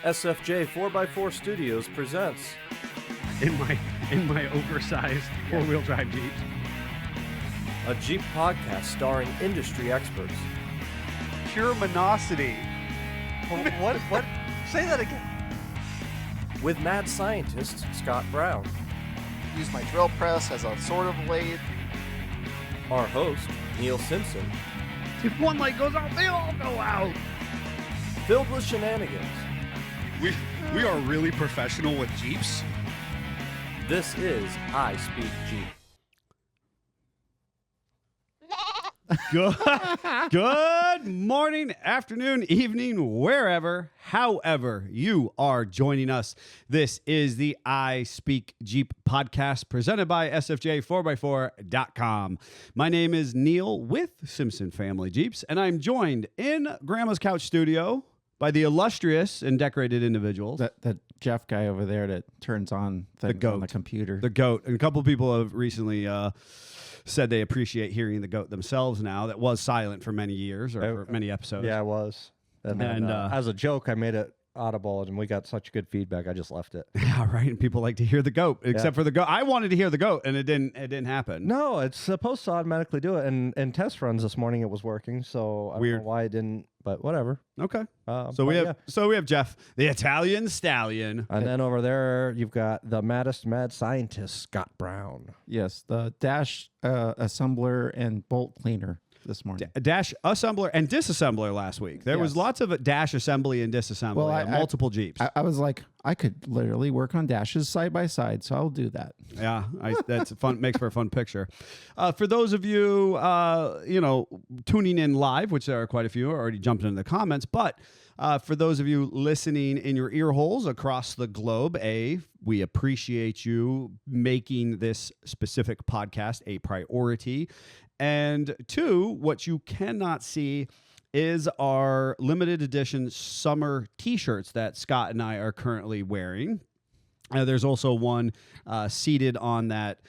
SFJ 4x4 Studios presents in my oversized four-wheel drive Jeep. a Jeep podcast starring industry experts. Pure monosity. What? Say that again. With mad scientist Scott Brown, Use my drill press as a sort of lathe. our host Neil Simpson, If one light goes out, they all go out. filled with shenanigans. We are really professional with Jeeps. This is I Speak Jeep. Good morning, afternoon, evening, wherever, however you are joining us. This is the I Speak Jeep podcast presented by SFJ4x4.com. My name is Neil with Simpson Family Jeeps, and I'm joined in Grandma's Couch Studio by the illustrious and decorated individuals. That Jeff guy over there that turns on things goat. on the computer. The GOAT. And a couple people have recently said they appreciate hearing the GOAT themselves now. That was silent for many years or for many episodes. Yeah, it was. And then, And, as a joke, I made it audible, and we got such good feedback. I just left it. Yeah, right. And people like to hear the GOAT, except for the GOAT. I wanted to hear the GOAT, and it didn't happen. No, it's supposed to automatically do it. And in test runs this morning, it was working. So I Weird. don't know why it didn't, but whatever. Okay. So But we have yeah. Jeff, the Italian stallion. And then over there, you've got the maddest mad scientist, Scott Brown. Yes, the dash assembler and bolt cleaner this morning. Dash assembler and disassembler last week. There was Yes. lots of dash assembly and disassembly. Well, on multiple Jeeps. I was like, I could literally work on dashes side by side, so I'll do that. Yeah, that's fun. Makes for a fun picture. For those of you, tuning in live, which there are quite a few, already jumped into the comments. But for those of you listening in your ear holes across the globe, we appreciate you making this specific podcast a priority. And two, what you cannot see is our limited edition summer T-shirts that Scott and I are currently wearing. There's also one seated on that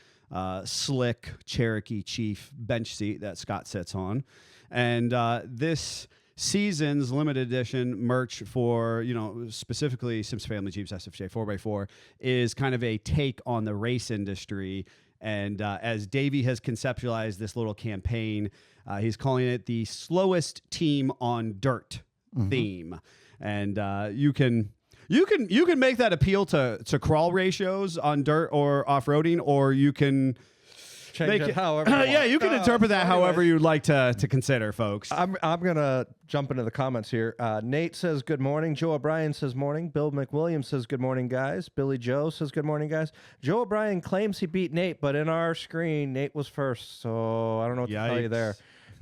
slick Cherokee Chief bench seat that Scott sits on. And this season's limited edition merch for, specifically Sims Family Jeeps SFJ 4x4 is kind of a take on the race industry. And as Davey has conceptualized this little campaign, he's calling it the slowest team on dirt theme. And you can make that appeal to crawl ratios on dirt or off-roading, or you can Change it however you yeah, want. you can interpret that however you'd like to consider, folks. I'm gonna jump into the comments here. Nate says good morning. Joe O'Brien says morning. Bill McWilliams says good morning, guys. Billy Joe says good morning, guys. Joe O'Brien claims he beat Nate, but in our screen, Nate was first. So I don't know what to tell you there.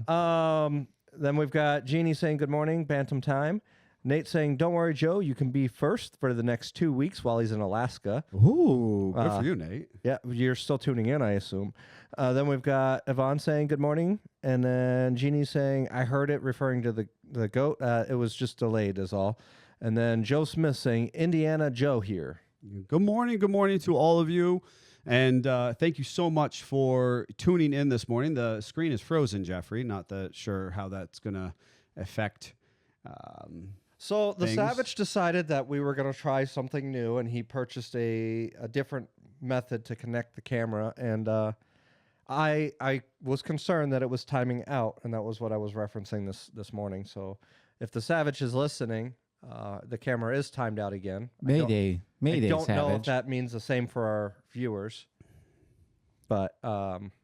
Then we've got Jeannie saying good morning, Bantam time. Nate saying, don't worry, Joe, you can be first for the next 2 weeks while he's in Alaska. Ooh, good for you, Nate. Yeah, you're still tuning in, I assume. Then we've got Yvonne saying good morning. And then Jeannie saying, I heard it, referring to the GOAT. It was just delayed is all. And then Joe Smith saying, Indiana Joe here. Good morning to all of you. And thank you so much for tuning in this morning. The screen is frozen, Jeffrey. Not that sure how that's going to affect So the things. Savage decided that we were going to try something new, and he purchased a different method to connect the camera. And I was concerned that it was timing out, and that was what I was referencing this morning. So if the Savage is listening, the camera is timed out again. Mayday, I don't know if Savage. that means the same for our viewers. But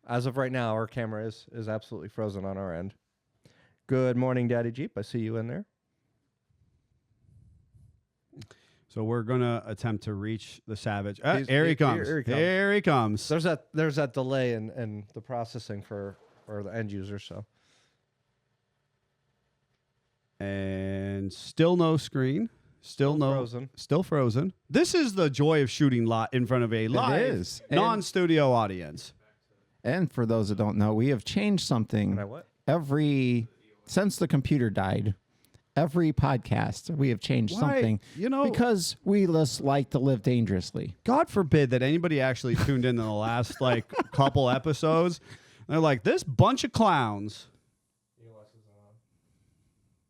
as of right now, our camera is absolutely frozen on our end. Good morning, Daddy Jeep. I see you in there. So we're going to attempt to reach the Savage. He's- Here he comes. here he comes. Here he comes. There's that delay in the processing for the end user. So And still no screen. Still frozen. Still frozen. This is the joy of shooting in front of a live is. And- non-studio audience. And for those that don't know, we have changed something Can I what? since the computer died. Every podcast, we have changed Why? something. Because we just like to live dangerously. God forbid that anybody actually tuned in the last couple episodes. They're like, this bunch of clowns.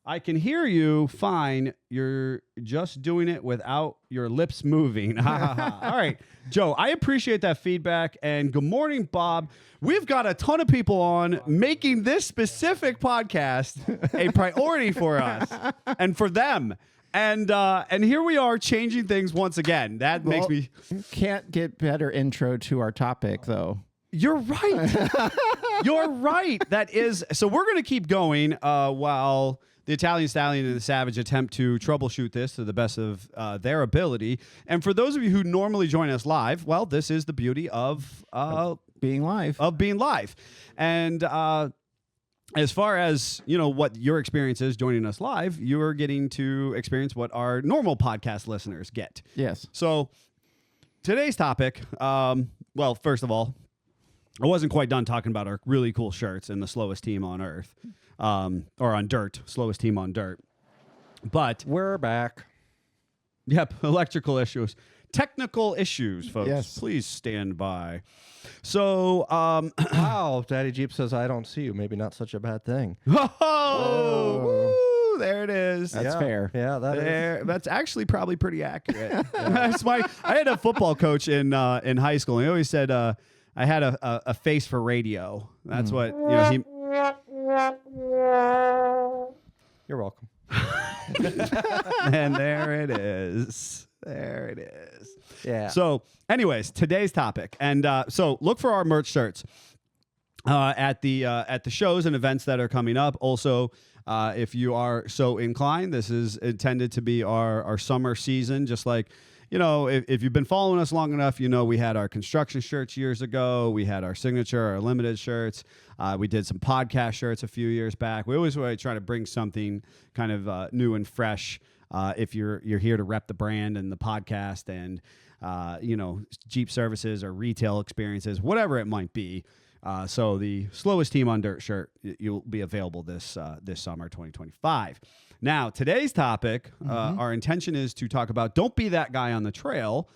I can hear you fine. You're just doing it without your lips moving. All right, Joe, I appreciate that feedback. And good morning, Bob. We've got a ton of people on making this specific podcast a priority for us and for them. And here we are changing things once again. That makes me... Can't get better intro to our topic, though. You're right. You're right. That is... So we're going to keep going while the Italian Stallion and the Savage attempt to troubleshoot this to the best of their ability. And for those of you who normally join us live, well, this is the beauty of being live. And as far as, what your experience is joining us live, you're getting to experience what our normal podcast listeners get. Yes. So today's topic, well, first of all, I wasn't quite done talking about our really cool shirts and the slowest team on earth, or on dirt, slowest team on dirt. But we're back. Yep, electrical issues. Technical issues, folks. Yes. Please stand by. So, wow, Daddy Jeep says, I don't see you. Maybe not such a bad thing. Woo, there it is. That's fair. Yeah, that's actually probably pretty accurate. I had a football coach in high school, and he always said I had a face for radio. That's what he. You're welcome. And there it is. There it is. Yeah. So, anyways, today's topic, and so look for our merch shirts at the shows and events that are coming up. Also, if you are so inclined, this is intended to be our summer season. Just like, if you've been following us long enough, we had our construction shirts years ago. We had our signature, our limited shirts. We did some podcast shirts a few years back. We always try to bring something kind of new and fresh. If you're here to rep the brand and the podcast and Jeep services or retail experiences, whatever it might be. So the slowest team on dirt shirt, you'll be available this summer 2025. Now, today's topic, our intention is to talk about don't be that guy on the trail.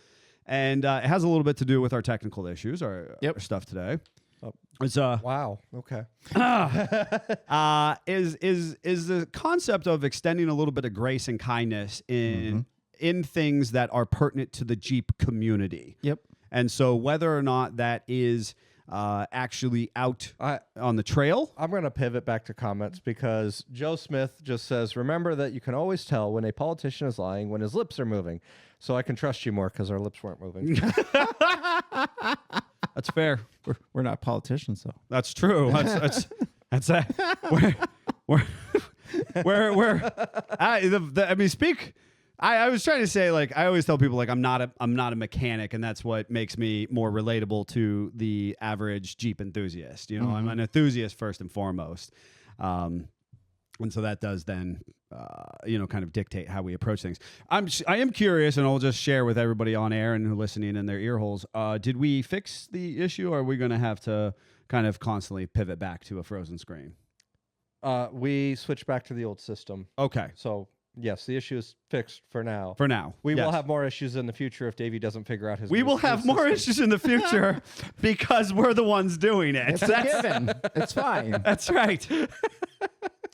And it has a little bit to do with our technical issues, our stuff today. Oh. It's wow. Okay. Is the concept of extending a little bit of grace and kindness in things that are pertinent to the Jeep community. Yep. And so whether or not that is actually out on the trail. I'm going to pivot back to comments because Joe Smith just says, remember that you can always tell when a politician is lying when his lips are moving. So I can trust you more because our lips weren't moving. That's fair. We're not politicians, though. That's true. That's I was trying to say, like, I always tell people, like, I'm not a mechanic, and that's what makes me more relatable to the average Jeep enthusiast. I'm an enthusiast first and foremost. And so that does then, kind of dictate how we approach things. I am curious, and I'll just share with everybody on air and who are listening in their ear holes. Did we fix the issue, or are we going to have to kind of constantly pivot back to a frozen screen? We switched back to the old system. Okay. So, yes, the issue is fixed for now. For now. We will have more issues in the future if Davey doesn't figure out his We will have more issues in the future because we're the ones doing it. It's a given. It's fine. That's right.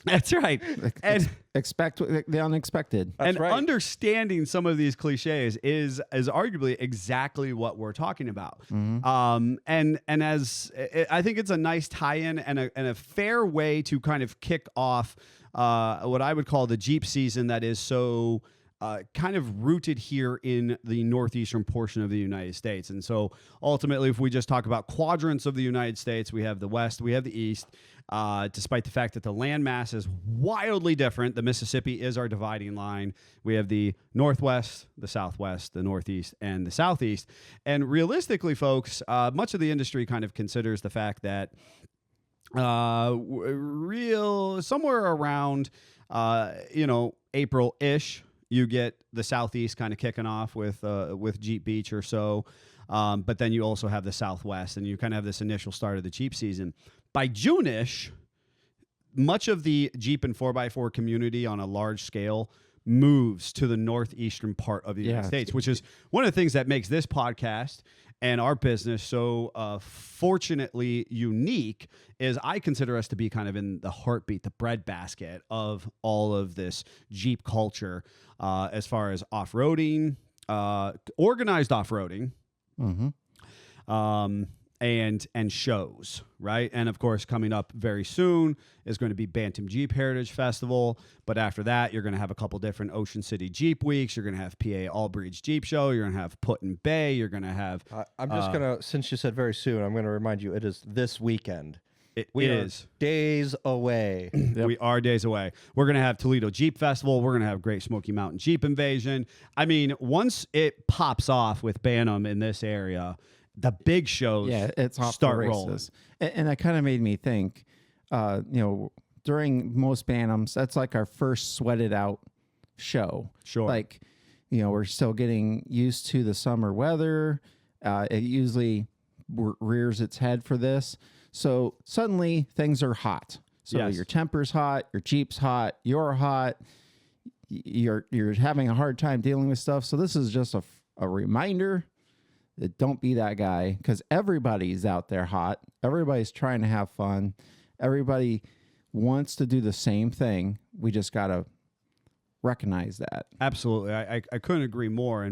That's right. And expect the unexpected. That's right. Understanding some of these cliches is arguably exactly what we're talking about. And as I think it's a nice tie-in and a fair way to kind of kick off what I would call the Jeep season that is so kind of rooted here in the northeastern portion of the United States. And so ultimately, if we just talk about quadrants of the United States, we have the West, we have the East. Despite the fact that the landmass is wildly different, the Mississippi is our dividing line. We have the Northwest, the Southwest, the Northeast, and the Southeast. And realistically, folks, much of the industry kind of considers the fact that somewhere around April-ish, you get the Southeast kind of kicking off with Jeep Beach or so. But then you also have the Southwest, and you kind of have this initial start of the Jeep season. By June-ish, much of the Jeep and 4x4 community on a large scale moves to the northeastern part of the United States, which is one of the things that makes this podcast and our business so fortunately unique. Is I consider us to be kind of in the heartbeat, the breadbasket of all of this Jeep culture, as far as off-roading, organized off-roading, and shows, right? And of course, coming up very soon is going to be Bantam Jeep Heritage Festival. But after that, you're going to have a couple different Ocean City Jeep Weeks. You're going to have PA All Breeds Jeep Show. You're going to have Put in Bay. You're going to have... I'm just going to, since you said very soon, I'm going to remind you, it is this weekend. We is days away. We are days away. We're going to have Toledo Jeep Festival. We're going to have Great Smoky Mountain Jeep Invasion. I mean, once it pops off with Bantam in this area, the big shows it's off start the races. rolling. And that kind of made me think, during most Bantams, that's like our first sweated out show. Sure. Like, we're still getting used to the summer weather. It usually rears its head for this. So suddenly things are hot. So your temper's hot, your Jeep's hot, you're hot. You're having a hard time dealing with stuff. So this is just a reminder that don't be that guy, because everybody's out there hot. Everybody's trying to have fun. Everybody wants to do the same thing. We just got to recognize that. Absolutely. I couldn't agree more.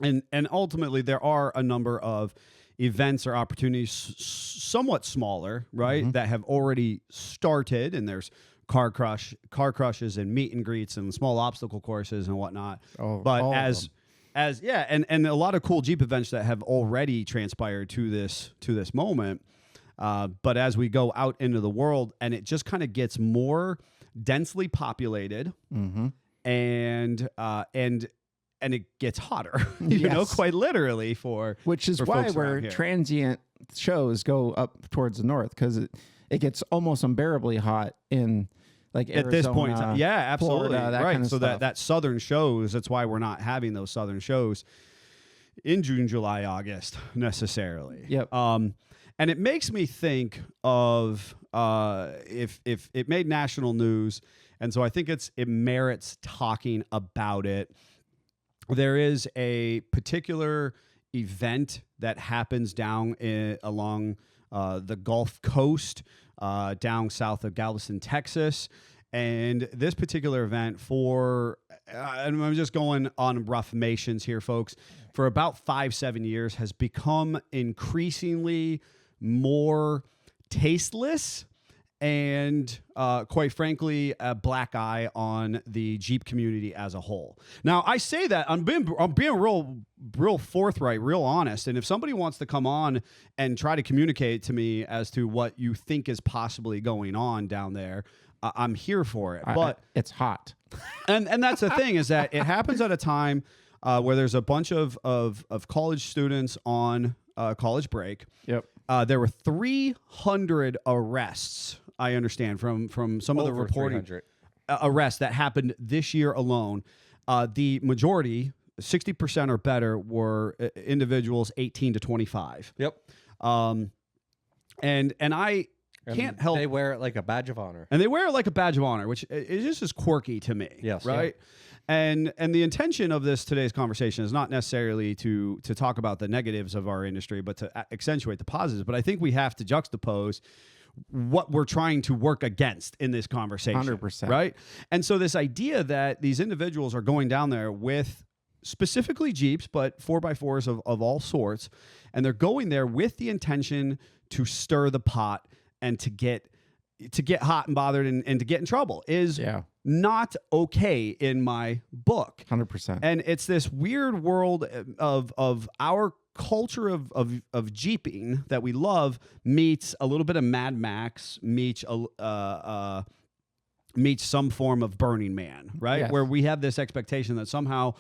And ultimately, there are a number of events or opportunities somewhat smaller, right, that have already started, and there's car crushes and meet and greets and small obstacle courses and whatnot. But and a lot of cool Jeep events that have already transpired to this moment. But as we go out into the world, and it just kind of gets more densely populated, and it gets hotter, you know, quite literally which is why where transient shows go up towards the north, because it gets almost unbearably hot in like Arizona, at this point. Yeah, absolutely. Florida, that right. kind of so stuff. that southern shows, that's why we're not having those southern shows in June, July, August necessarily. Yep. And it makes me think of if it made national news, and so I think it merits talking about it. There is a particular event that happens down along the Gulf Coast, down south of Galveston, Texas. And this particular event and I'm just going on rough mations here, folks, for about 5-7 years has become increasingly more tasteless and quite frankly, a black eye on the Jeep community as a whole. Now, I say that I'm being real forthright, real honest. And if somebody wants to come on and try to communicate to me as to what you think is possibly going on down there, I'm here for it. But it's hot, and that's the thing, is that it happens at a time where there's a bunch of college students on college break. Yep. There were 300 arrests, I understand, from some of the reporting arrests that happened this year alone. The majority, 60% or better, were individuals 18 to 25. Yep. And I can't help. They wear it like a badge of honor. And they wear it like a badge of honor, which is just as quirky to me. Yes. Right. Yeah. And the intention of today's conversation is not necessarily to talk about the negatives of our industry, but to accentuate the positives. But I think we have to juxtapose what we're trying to work against in this conversation. 100%. Right. And so this idea that these individuals are going down there with specifically Jeeps, but 4x4s of all sorts, and they're going there with the intention to stir the pot and to get hot and bothered and to get in trouble is not okay in my book. 100%. And it's this weird world of our culture of Jeeping that we love meets a little bit of Mad Max, meets some form of Burning Man, right? Yes. Where we have this expectation that somehow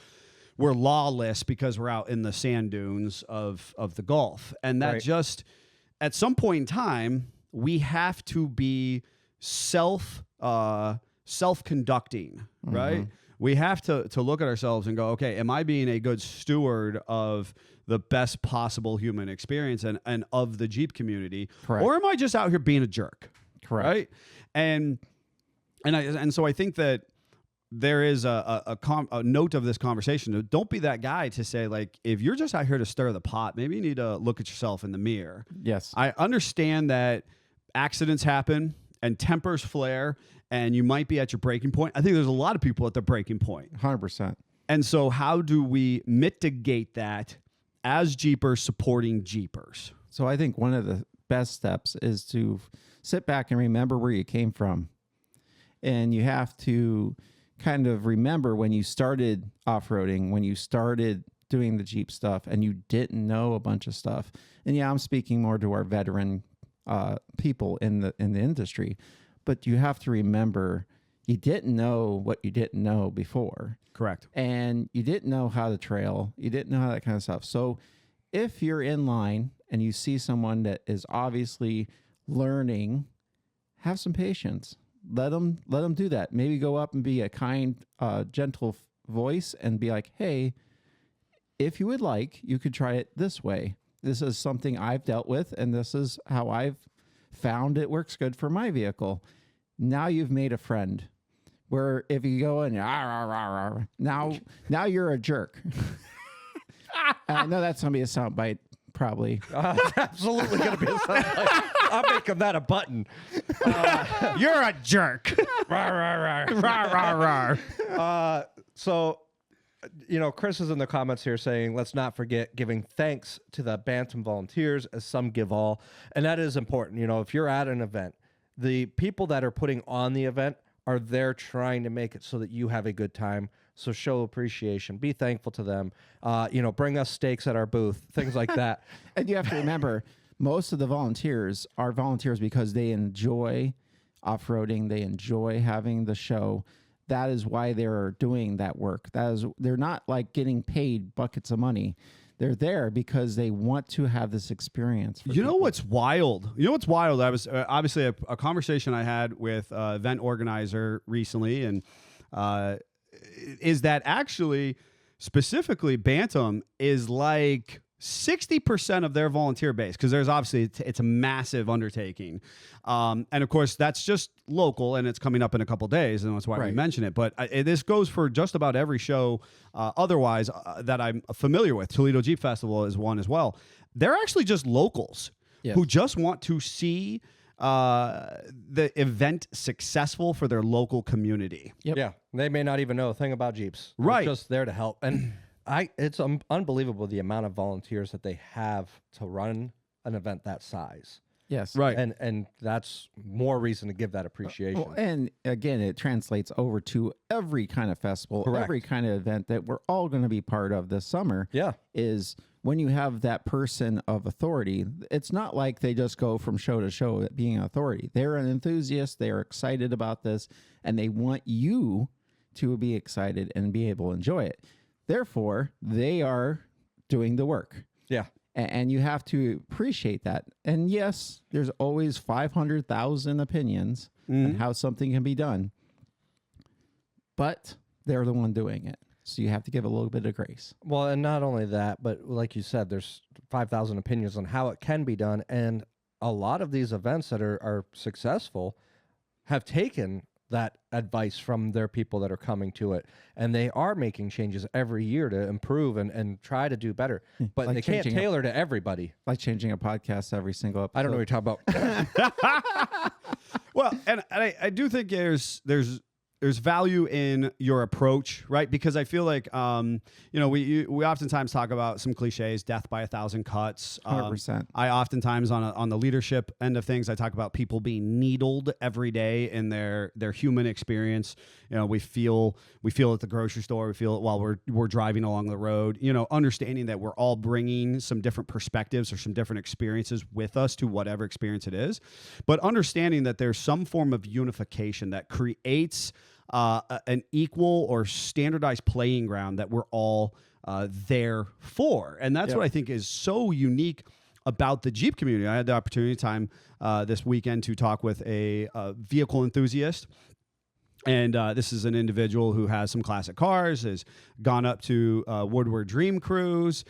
we're lawless because we're out in the sand dunes of the Gulf. And that just, at some point in time, we have to be self-conducting, right? We have to look at ourselves and go, okay, am I being a good steward of the best possible human experience and of the Jeep community? Correct. Or am I just out here being a jerk? Correct. Right? And so I think that there is a note of this conversation. Don't be that guy to say, like, if you're just out here to stir the pot, maybe you need to look at yourself in the mirror. Yes. I understand that accidents happen and tempers flare and you might be at your breaking point. I think there's a lot of people at the breaking point. 100%. And so how do we mitigate that as Jeepers supporting Jeepers? So I think one of the best steps is to sit back and remember where you came from. And you have to kind of remember when you started off-roading, when you started doing the Jeep stuff and you didn't know a bunch of stuff. And yeah, I'm speaking more to our veteran people in the industry, but you have to remember you didn't know what you didn't know before. Correct. And you didn't know how to trail. You didn't know how that kind of stuff. So if you're in line and you see someone that is obviously learning, have some patience. Let them do that. Maybe go up and be a kind, gentle voice and be like, hey, if you would like, you could try it this way. This is something I've dealt with, and this is how I've found it works good for my vehicle. Now you've made a friend. Where if you go and now you're a jerk. I know that's gonna be a soundbite, probably. It's absolutely going to be a soundbite. I'm making that a button. You're a jerk. So, Chris is in the comments here saying, let's not forget giving thanks to the Bantam volunteers as some give all. And that is important. If you're at an event, the people that are putting on the event are there trying to make it so that you have a good time. So show appreciation. Be thankful to them. Bring us steaks at our booth, things like that. And you have to remember, most of the volunteers are volunteers because they enjoy off-roading. They enjoy having the show. That is why they're doing that work. They're not like getting paid buckets of money. They're there because they want to have this experience. You know what's wild? I was obviously a conversation I had with an event organizer recently, and is that actually specifically Bantam is like 60% of their volunteer base, because there's obviously it's a massive undertaking, and of course that's just local and it's coming up in a couple days, and that's why we mention it. But this goes for just about every show otherwise that I'm familiar with. Toledo Jeep Festival is one as well. They're actually just locals who just want to see the event successful for their local community. Yeah, they may not even know a thing about Jeeps. Right. They're just there to help. And it's unbelievable the amount of volunteers that they have to run an event that size. Yes. Right. And that's more reason to give that appreciation. Well, and again, it translates over to every kind of festival, every kind of event that we're all going to be part of this summer. Yeah. Is when you have that person of authority, it's not like they just go from show to show being an authority. They're an enthusiast. They're excited about this, and they want you to be excited and be able to enjoy it. Therefore, they are doing the work. Yeah. And you have to appreciate that. And yes, there's always 500,000 opinions on how something can be done. But they're the one doing it. So you have to give a little bit of grace. Well, and not only that, but like you said, there's 5,000 opinions on how it can be done. And a lot of these events that are successful have taken that advice from their people that are coming to it. And they are making changes every year to improve and try to do better. But Like they can't changing tailor to everybody. Like changing a podcast every single episode. I don't know what you're talking about. Well, and I do think there's value in your approach, right? Because I feel like, we oftentimes talk about some cliches, death by 1,000 cuts. 100%. I oftentimes on the leadership end of things, I talk about people being needled every day in their human experience. We feel it at the grocery store. We feel it while we're driving along the road. Understanding that we're all bringing some different perspectives or some different experiences with us to whatever experience it is, but understanding that there's some form of unification that creates an equal or standardized playing ground that we're all there for. And that's what I think is so unique about the Jeep community. I had the opportunity this weekend to talk with a vehicle enthusiast. And this is an individual who has some classic cars, has gone up to Woodward Dream Cruise,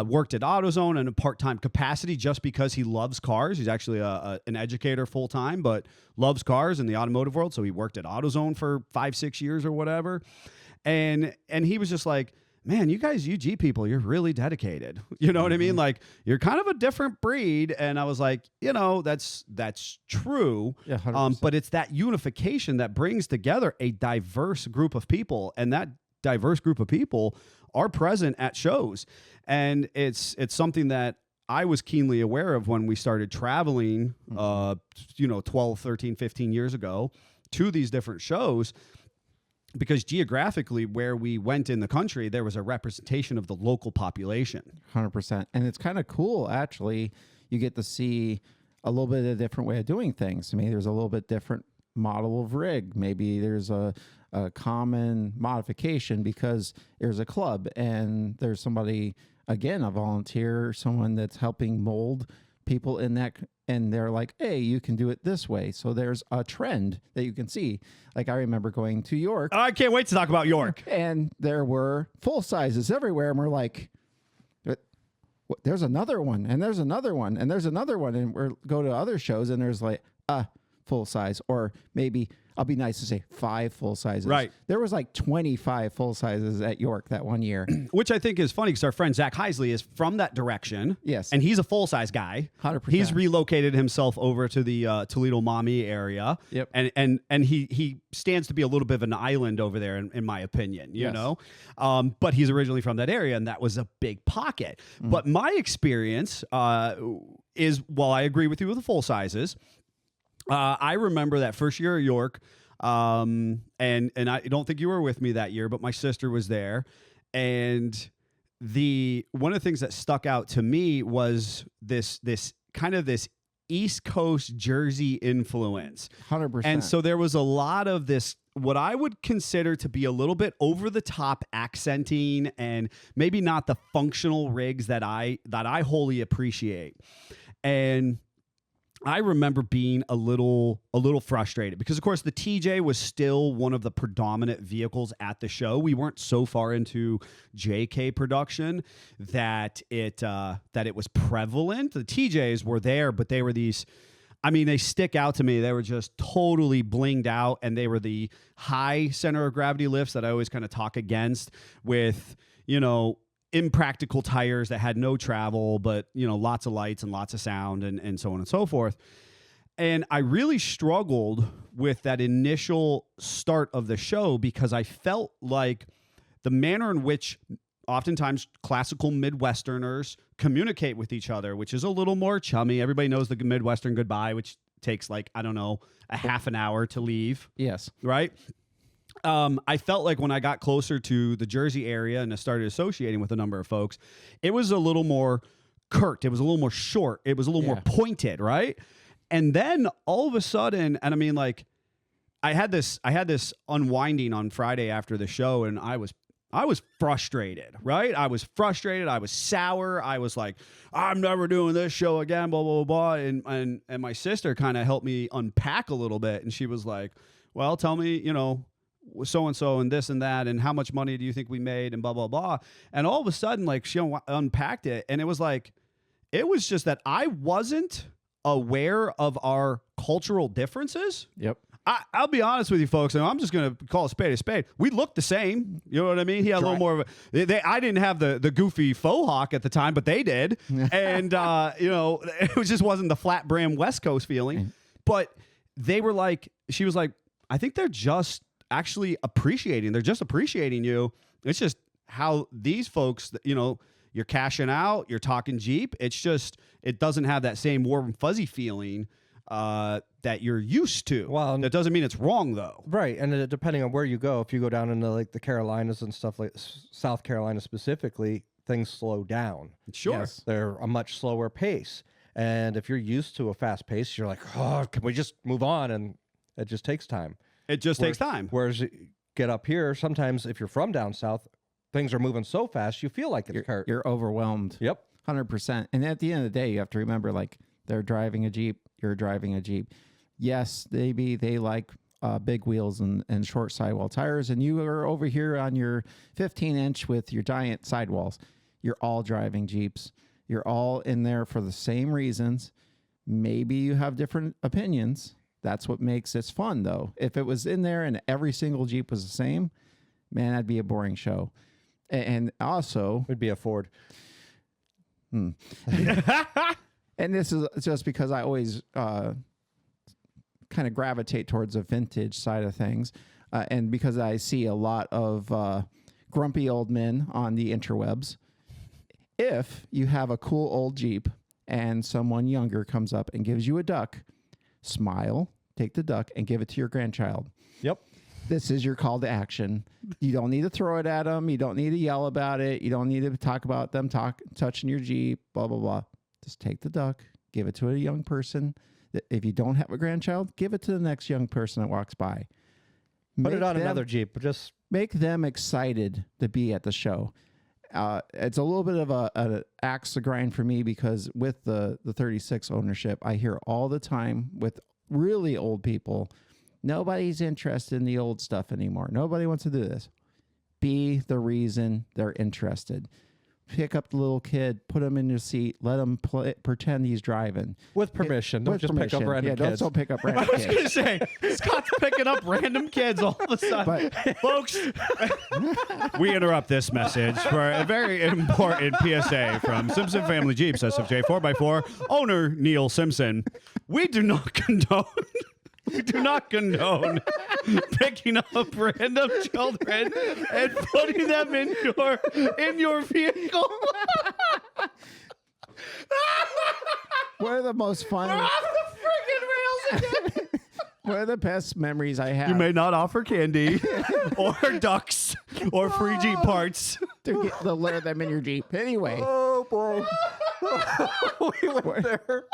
worked at AutoZone in a part-time capacity just because he loves cars. He's actually an educator full-time, but loves cars in the automotive world. So he worked at AutoZone for 5-6 years or whatever. And he was just like, man, you guys, you Jeep people, you're really dedicated. You know what I mean? Like, you're kind of a different breed. And I was like, that's true. Yeah, 100%. But it's that unification that brings together a diverse group of people. And that diverse group of people are present at shows. And it's something that I was keenly aware of when we started traveling, 12, 13, 15 years ago to these different shows. Because geographically, where we went in the country, there was a representation of the local population. 100%. And it's kind of cool, actually. You get to see a little bit of a different way of doing things. I mean, there's a little bit different model of rig. Maybe there's a common modification because there's a club and there's somebody, again, a volunteer, someone that's helping mold people in that, and they're like, hey, you can do it this way. So there's a trend that you can see. Like, I remember going to York. I can't wait to talk about York. And there were full sizes everywhere. And we're like, there's another one, and there's another one, and there's another one. And we go to other shows, and there's like full size, or maybe I'll be nice to say 5 full sizes. Right. There was like 25 full sizes at York that one year. Which I think is funny because our friend Zach Heisley is from that direction. Yes. And he's a full-size guy. 100%. He's relocated himself over to the Toledo Mommy area. Yep. And he stands to be a little bit of an island over there, in my opinion, you Yes. know? But he's originally from that area, and that was a big pocket. But my experience is, while I agree with you with the full sizes, I remember that first year at York, and I don't think you were with me that year, but my sister was there, and one of the things that stuck out to me was this kind of this East Coast Jersey influence. 100%. And so there was a lot of this, what I would consider to be a little bit over the top accenting, and maybe not the functional rigs that I wholly appreciate. And I remember being a little frustrated because, of course, the TJ was still one of the predominant vehicles at the show. We weren't so far into JK production that it was prevalent. The TJs were there, but they were these. I mean, they stick out to me. They were just totally blinged out, and they were the high center of gravity lifts that I always kind of talk against with, impractical tires that had no travel, but, lots of lights and lots of sound and so on and so forth. And I really struggled with that initial start of the show because I felt like the manner in which oftentimes classical Midwesterners communicate with each other, which is a little more chummy. Everybody knows the Midwestern goodbye, which takes a half an hour to leave. Yes. Right? I felt like when I got closer to the Jersey area and I started associating with a number of folks, it was a little more curt. It was a little more short. It was a little more pointed, right? And then all of a sudden, and I mean, like, I had this unwinding on Friday after the show, and I was frustrated, right? I was frustrated. I was sour. I was like, I'm never doing this show again, blah, blah, blah. And my sister kind of helped me unpack a little bit. And she was like, well, tell me, so-and-so and this and that, and how much money do you think we made, and blah, blah, blah. And all of a sudden, like, she unpacked it, and it was just that I wasn't aware of our cultural differences. Yep. I'll be honest with you, folks, and I'm just going to call a spade a spade. We looked the same. You know what I mean? He had a little more of a... I didn't have the goofy faux hawk at the time, but they did. And, it just wasn't the flat brim West Coast feeling. But they were like... She was like, I think they're just actually appreciating. They're just appreciating you. It's just how these folks, you're cashing out, you're talking Jeep. It's just, it doesn't have that same warm and fuzzy feeling that you're used to. Well, that doesn't mean it's wrong, though. Right. And depending on where you go, if you go down into like the Carolinas and stuff, like South Carolina specifically, things slow down. Sure. Yes. They're a much slower pace. And if you're used to a fast pace, you're like, oh, can we just move on? And it just takes time. It just takes time. Whereas get up here, sometimes if you're from down south, things are moving so fast, you feel like it's curt. You're overwhelmed. Yep. 100%. And at the end of the day, you have to remember, like, they're driving a Jeep, you're driving a Jeep. Yes, maybe they like big wheels and short sidewall tires, and you are over here on your 15-inch with your giant sidewalls. You're all driving Jeeps. You're all in there for the same reasons. Maybe you have different opinions. That's what makes this fun, though. If it was in there and every single Jeep was the same, man, that'd be a boring show. And also... It'd be a Ford. And this is just because I always kind of gravitate towards a vintage side of things. And because I see a lot of grumpy old men on the interwebs. If you have a cool old Jeep and someone younger comes up and gives you a duck, smile, take the duck, and give it to your grandchild. Yep. This is your call to action. You don't need to throw it at them. You don't need to yell about it. You don't need to talk about them touching your Jeep, blah, blah, blah. Just take the duck, give it to a young person. If you don't have a grandchild, give it to the next young person that walks by. Put it on another Jeep. Just make them excited to be at the show. It's a little bit of an axe to grind for me because with the 36 ownership, I hear all the time with really old people, nobody's interested in the old stuff anymore. Nobody wants to do this. Be the reason they're interested. Pick up the little kid, put him in your seat, let him pretend he's driving. With permission. Don't just pick up random kids. Don't pick up random kids. I was going to say, Scott's picking up random kids all of a sudden. But, folks, we interrupt this message for a very important PSA from Simpson Family Jeeps, SFJ 4x4, owner Neil Simpson. We do not condone... We do not condone picking up random children and putting them in your vehicle. One of the most fun. We're off the freaking rails again. One of the best memories I have. You may not offer candy or ducks or free Jeep parts to lure them in your Jeep. Anyway. Oh, boy. We went there.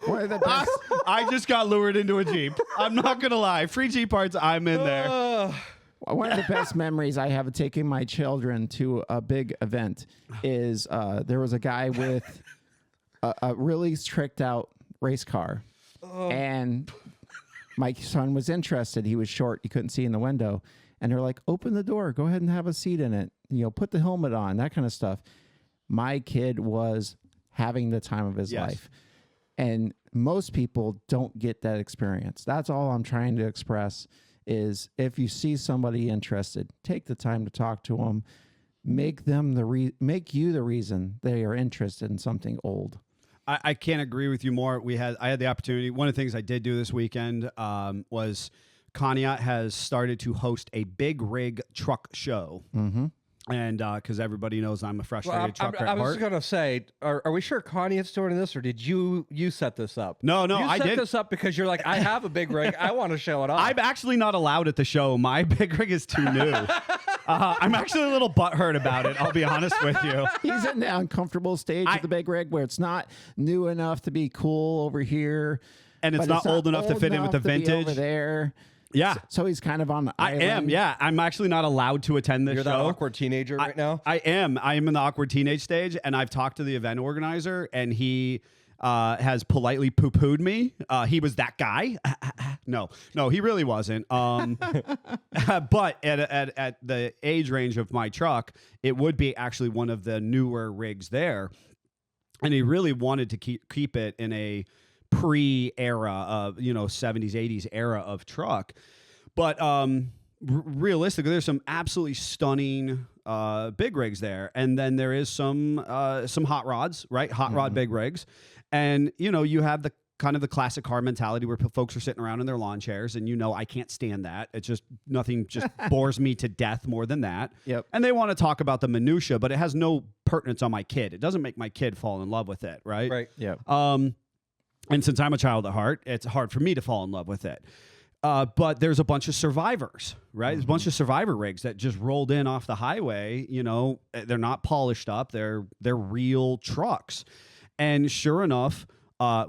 One of the best. I just got lured into a Jeep. I'm not going to lie. Free Jeep parts, I'm in there. One of the best memories I have of taking my children to a big event is there was a guy with a really tricked out race car. And my son was interested. He was short. You couldn't see in the window. And they're like, open the door. Go ahead and have a seat in it. You know, put the helmet on, that kind of stuff. My kid was having the time of his life. And most people don't get that experience. That's all I'm trying to express is if you see somebody interested, take the time to talk to them. Make them make you the reason they are interested in something old. I can't agree with you more. I had the opportunity. One of the things I did do this weekend was Conneaut has started to host a big rig truck show. Mm-hmm. And because everybody knows I'm a frustrated trucker at I was heart. just going to say, are we sure Conneaut's doing this, or did you set this up? No, I did. set this up because you're like, I have a big rig. I want to show it off. I'm actually not allowed at the show. My big rig is too new. I'm actually a little butthurt about it, I'll be honest with you. He's in the uncomfortable stage of the big rig where it's not new enough to be cool over here. And it's not old enough to fit in with the vintage. Over there. Yeah. So he's kind of on the island. I am, yeah. I'm actually not allowed to attend this You're show. that awkward teenager right now? I am. I am in the awkward teenage stage, and I've talked to the event organizer, and he has politely poo-pooed me. He was that guy. No, he really wasn't. But at the age range of my truck, it would be actually one of the newer rigs there. And he really wanted to keep it in a pre-era of, 70s, 80s era of truck. But realistically, there's some absolutely stunning big rigs there. And then there is some hot rods, right? Hot rod big rigs. And, you have the kind of the classic car mentality where folks are sitting around in their lawn chairs, and I can't stand that. It's just nothing just bores me to death more than that. Yep. And they want to talk about the minutia, but it has no pertinence on my kid. It doesn't make my kid fall in love with it, right? Right. Yeah. And since I'm a child at heart, it's hard for me to fall in love with it. But there's a bunch of survivors, right? There's a bunch of survivor rigs that just rolled in off the highway. They're not polished up. They're real trucks. And sure enough,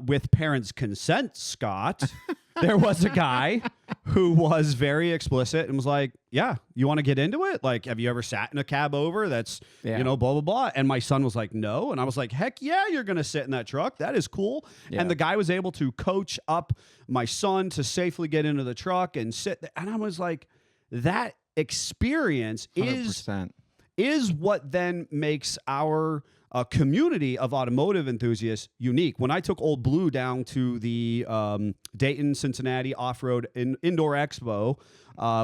with parents' consent, Scott, there was a guy who was very explicit and was like, yeah, you want to get into it? Like, have you ever sat in a cab over that's, blah, blah, blah. And my son was like, no. And I was like, heck yeah, you're going to sit in that truck. That is cool. Yeah. And the guy was able to coach up my son to safely get into the truck and sit there. And I was like, that experience 100%. is what then makes our community of automotive enthusiasts unique. When I took Old Blue down to the Dayton, Cincinnati Off-Road Indoor Expo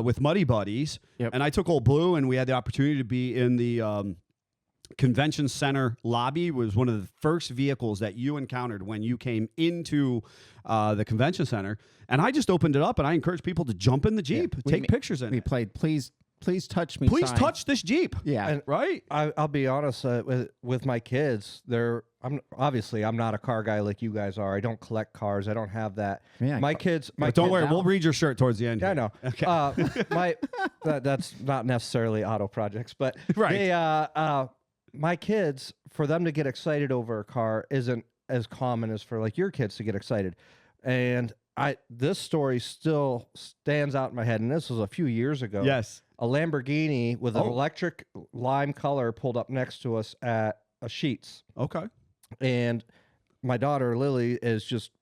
with Muddy Buddies, and I took Old Blue, and we had the opportunity to be in the convention center lobby. Was one of the first vehicles that you encountered when you came into the convention center. And I just opened it up, and I encouraged people to jump in the Jeep, take pictures in it. We played Please touch me. Please touch this Jeep. Yeah. And right. I'll be honest with my kids. I'm not a car guy like you guys are. I don't collect cars. I don't have that. Yeah, my kids. Don't worry. We'll read your shirt towards the end. Yeah, I know. Okay. That's not necessarily auto projects, but right. My kids, for them to get excited over a car isn't as common as for like your kids to get excited, and this story still stands out in my head, and this was a few years ago. Yes. A Lamborghini with an electric lime color pulled up next to us at a Sheetz. Okay. And my daughter, Lily, is just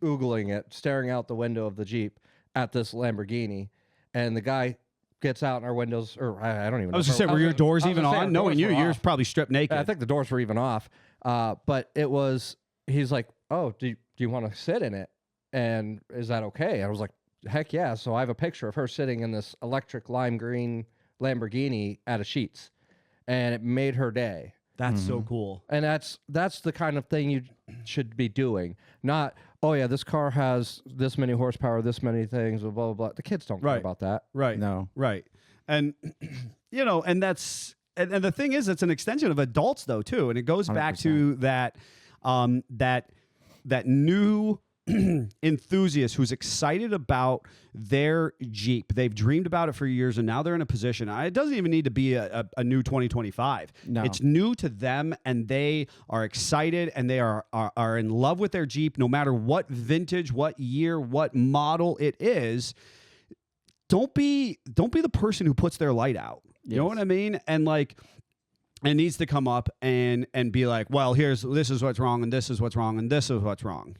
oogling it, staring out the window of the Jeep at this Lamborghini. And the guy gets out in our windows, or I don't even know. I was going to say, were your doors even on? Knowing you, you're probably stripped naked. I think the doors were even off. But he's like, oh, do you want to sit in it? And is that okay? I was like, heck yeah. So I have a picture of her sitting in this electric lime green Lamborghini at a Sheetz, and it made her day. That's so cool. And that's the kind of thing you should be doing. Not, oh yeah, this car has this many horsepower, this many things, blah, blah, blah. The kids don't care about that. Right. No. Right. And, and that's, and the thing is, it's an extension of adults though, too. And it goes back 100%. to that new enthusiast who's excited about their Jeep. They've dreamed about it for years, and now they're in a position. It doesn't even need to be a new 2025. No. It's new to them, and they are excited, and they are in love with their Jeep, no matter what vintage, what year, what model it is. Don't be the person who puts their light out. You know what I mean? And like, it needs to come up and be like, well, this is what's wrong, and this is what's wrong, and this is what's wrong,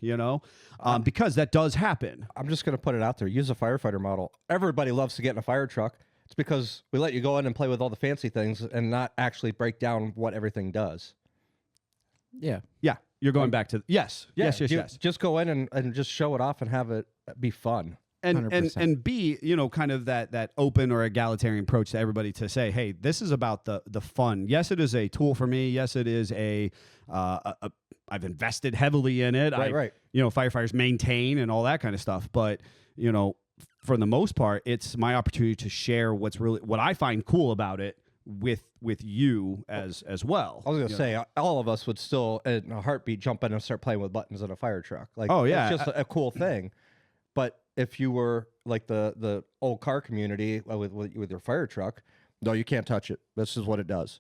because that does happen. I'm just going to put it out there. Use a firefighter model. Everybody loves to get in a fire truck. It's because we let you go in and play with all the fancy things and not actually break down what everything does. Yeah. Yeah. You're going back to, yes. Yes. Just go in and just show it off and have it be fun. And be, kind of that open or egalitarian approach to everybody to say, hey, this is about the fun. Yes, it is a tool for me. Yes, it is I've invested heavily in it. Right. Firefighters maintain and all that kind of stuff. But, for the most part, it's my opportunity to share what I find cool about it with you as well. I was going to say, all of us would still, in a heartbeat, jump in and start playing with buttons in a fire truck. Like, oh, yeah. It's just a cool thing. But if you were like the old car community with your fire truck, no, you can't touch it. This is what it does.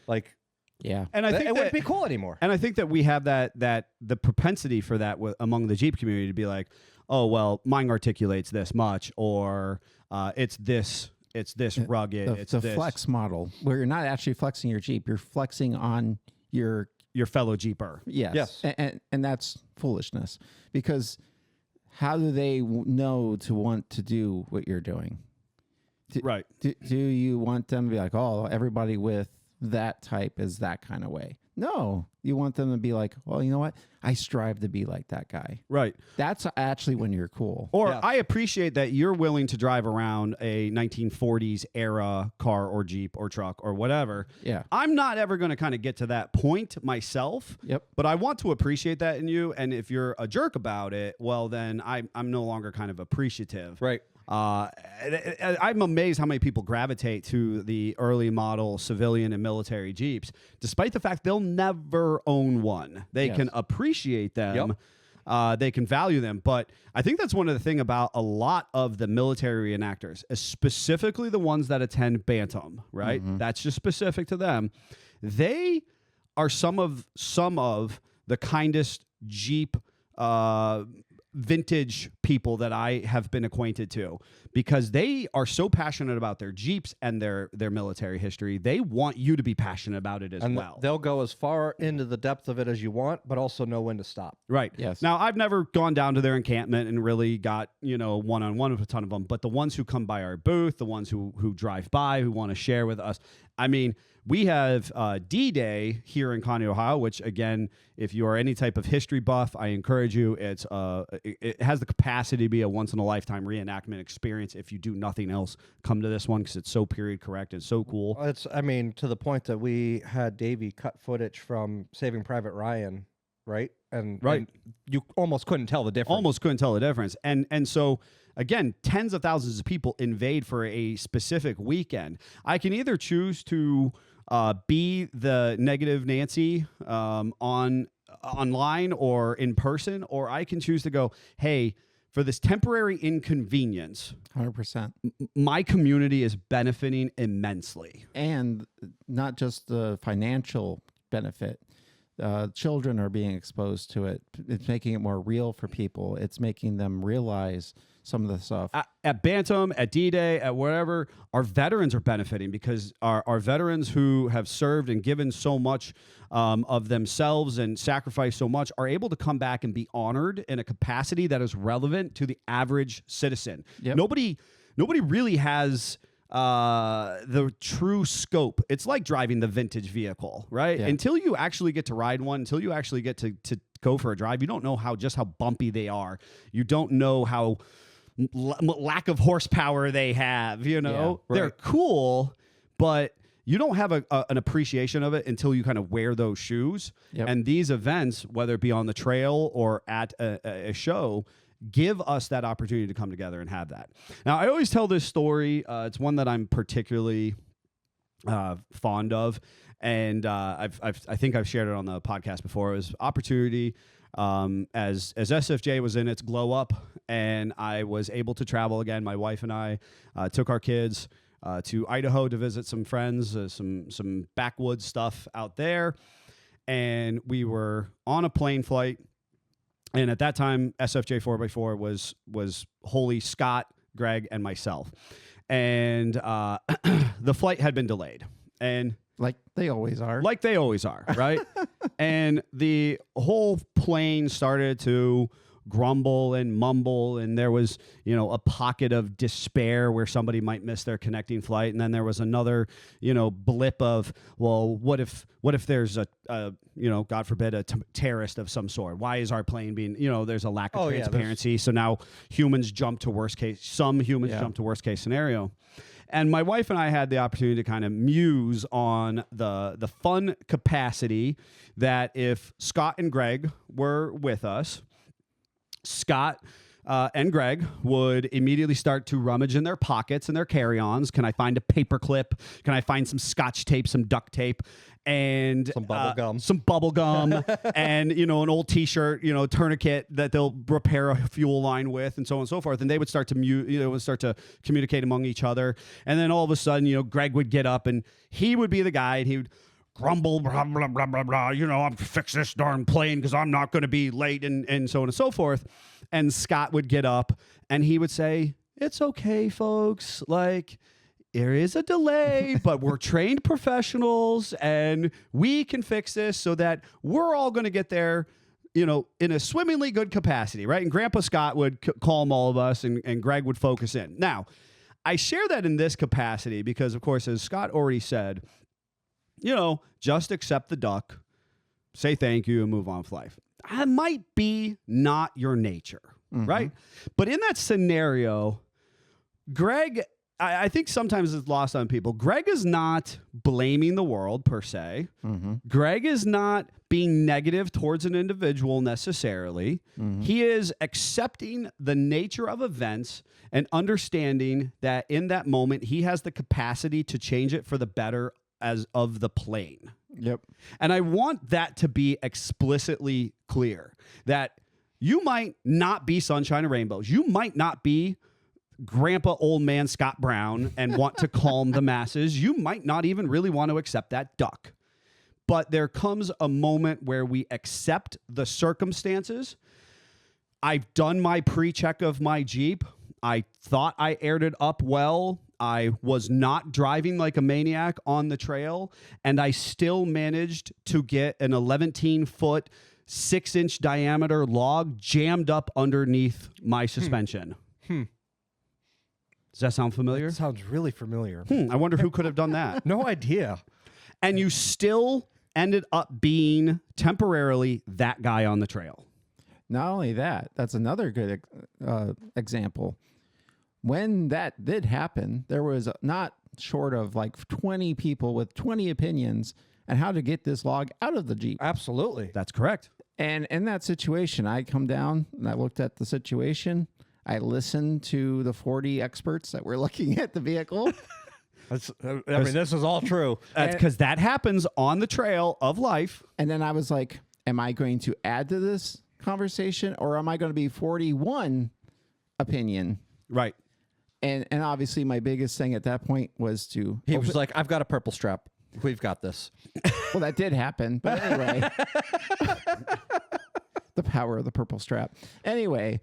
Like, yeah. And I think it wouldn't be cool anymore. And I think that we have that the propensity for that among the Jeep community to be like, oh, well, mine articulates this much, or it's this rugged. It's the this flex model where you're not actually flexing your Jeep. You're flexing on your fellow Jeeper. Yes. And that's foolishness, because how do they know to want to do what you're doing? Right. Do you want them to be like, oh, everybody with that type is that kind of way? No. You want them to be like, well, you know what? I strive to be like that guy. Right. That's actually when you're cool. Or I appreciate that you're willing to drive around a 1940s era car or Jeep or truck or whatever. Yeah. I'm not ever going to kind of get to that point myself. Yep. But I want to appreciate that in you. And if you're a jerk about it, well, then I'm no longer kind of appreciative. Right. I'm amazed how many people gravitate to the early model civilian and military Jeeps, despite the fact they'll never own one. They can appreciate them. Yep. They can value them. But I think that's one of the things about a lot of the military reenactors, specifically the ones that attend Bantam, right? Mm-hmm. That's just specific to them. They are some of the kindest Jeep vintage people that I have been acquainted to, because they are so passionate about their Jeeps and their military history. They want you to be passionate about it as well. They'll go as far into the depth of it as you want, but also know when to stop. Right. Yes. Now, I've never gone down to their encampment and really got, one-on-one with a ton of them, but the ones who come by our booth, the ones who drive by, who want to share with us, I mean, we have D-Day here in Conneaut, Ohio, which, again, if you are any type of history buff, I encourage you. It has the capacity to be a once-in-a-lifetime reenactment experience. If you do nothing else, come to this one because it's so period correct and so cool. To the point that we had Davey cut footage from Saving Private Ryan, right? And you almost couldn't tell the difference. And so, again, tens of thousands of people invade for a specific weekend. I can either choose to be the negative Nancy online or in person, or I can choose to go, hey, for this temporary inconvenience, 100%. My community is benefiting immensely. And not just the financial benefit. Children are being exposed to it. It's making it more real for people. It's making them realize some of the stuff. At Bantam, at D-Day, at wherever, our veterans are benefiting because our veterans who have served and given so much of themselves and sacrificed so much are able to come back and be honored in a capacity that is relevant to the average citizen. Yep. Nobody really has the true scope. It's like driving the vintage vehicle, right? Yeah. Until you actually get to ride one, until you actually get to go for a drive, you don't know just how bumpy they are. You don't know how lack of horsepower they have, Yeah, right. They're cool, but you don't have an appreciation of it until you kind of wear those shoes. Yep. And these events, whether it be on the trail or at a show, give us that opportunity to come together and have that. Now, I always tell this story. It's one that I'm particularly fond of, and I think I've shared it on the podcast before. It was opportunity as SFJ was in its glow up, and I was able to travel again. My wife and I took our kids to Idaho to visit some friends, some backwoods stuff out there, and we were on a plane flight. And at that time, SFJ 4x4 was Holy, Scott, Greg, and myself. And the flight had been delayed. And Like they always are. Right? And the whole plane started to grumble and mumble, and there was, a pocket of despair where somebody might miss their connecting flight, and then there was another, blip of, well, what if there's a God forbid, a terrorist of some sort? Why is our plane being, there's a lack of transparency. So now humans jump to worst case. Some humans jump to worst case scenario. And my wife and I had the opportunity to kind of muse on the fun capacity that if Scott and Greg were with us, Scott and Greg would immediately start to rummage in their pockets and their carry-ons. Can I find a paper clip? Can I find some Scotch tape, some duct tape, and some bubble gum, and an old T-shirt, tourniquet that they'll repair a fuel line with, and so on and so forth. And they would start to communicate among each other. And then all of a sudden, Greg would get up and he would be the guy, and he would grumble, blah, blah, blah, blah, blah, I'm fix this darn plane because I'm not going to be late, and so on and so forth. And Scott would get up and he would say, it's okay, folks. Like, there is a delay, but we're trained professionals and we can fix this so that we're all going to get there, in a swimmingly good capacity, right? And Grandpa Scott would calm all of us, and Greg would focus in. Now, I share that in this capacity because, of course, as Scott already said, just accept the duck, say thank you, and move on with life. That might be not your nature, right? But in that scenario, Greg, I think sometimes it's lost on people. Greg is not blaming the world per se. Greg is not being negative towards an individual necessarily. He is accepting the nature of events and understanding that in that moment, he has the capacity to change it for the better as of the plane. Yep. And I want that to be explicitly clear, that you might not be sunshine and rainbows. You might not be Grandpa old man Scott Brown and want to calm the masses. You might not even really want to accept that duck. But there comes a moment where we accept the circumstances. I've done my pre-check of my Jeep. I thought I aired it up well. I was not driving like a maniac on the trail, and I still managed to get an 11-foot, 6-inch diameter log jammed up underneath my suspension. Does that sound familiar? That sounds really familiar. I wonder who could have done that. No idea. And you still ended up being temporarily that guy on the trail. Not only that, that's another good example. When that did happen, there was not short of like 20 people with 20 opinions on how to get this log out of the Jeep. Absolutely. That's correct. And in that situation, I come down and I looked at the situation. I listened to the 40 experts that were looking at the vehicle. I mean, this is all true. That's because that happens on the trail of life. And then I was like, am I going to add to this conversation or am I going to be 41 opinion? Right. And obviously my biggest thing at that point was to... He was like, I've got a purple strap. We've got this. Well, that did happen. But anyway, the power of the purple strap. Anyway,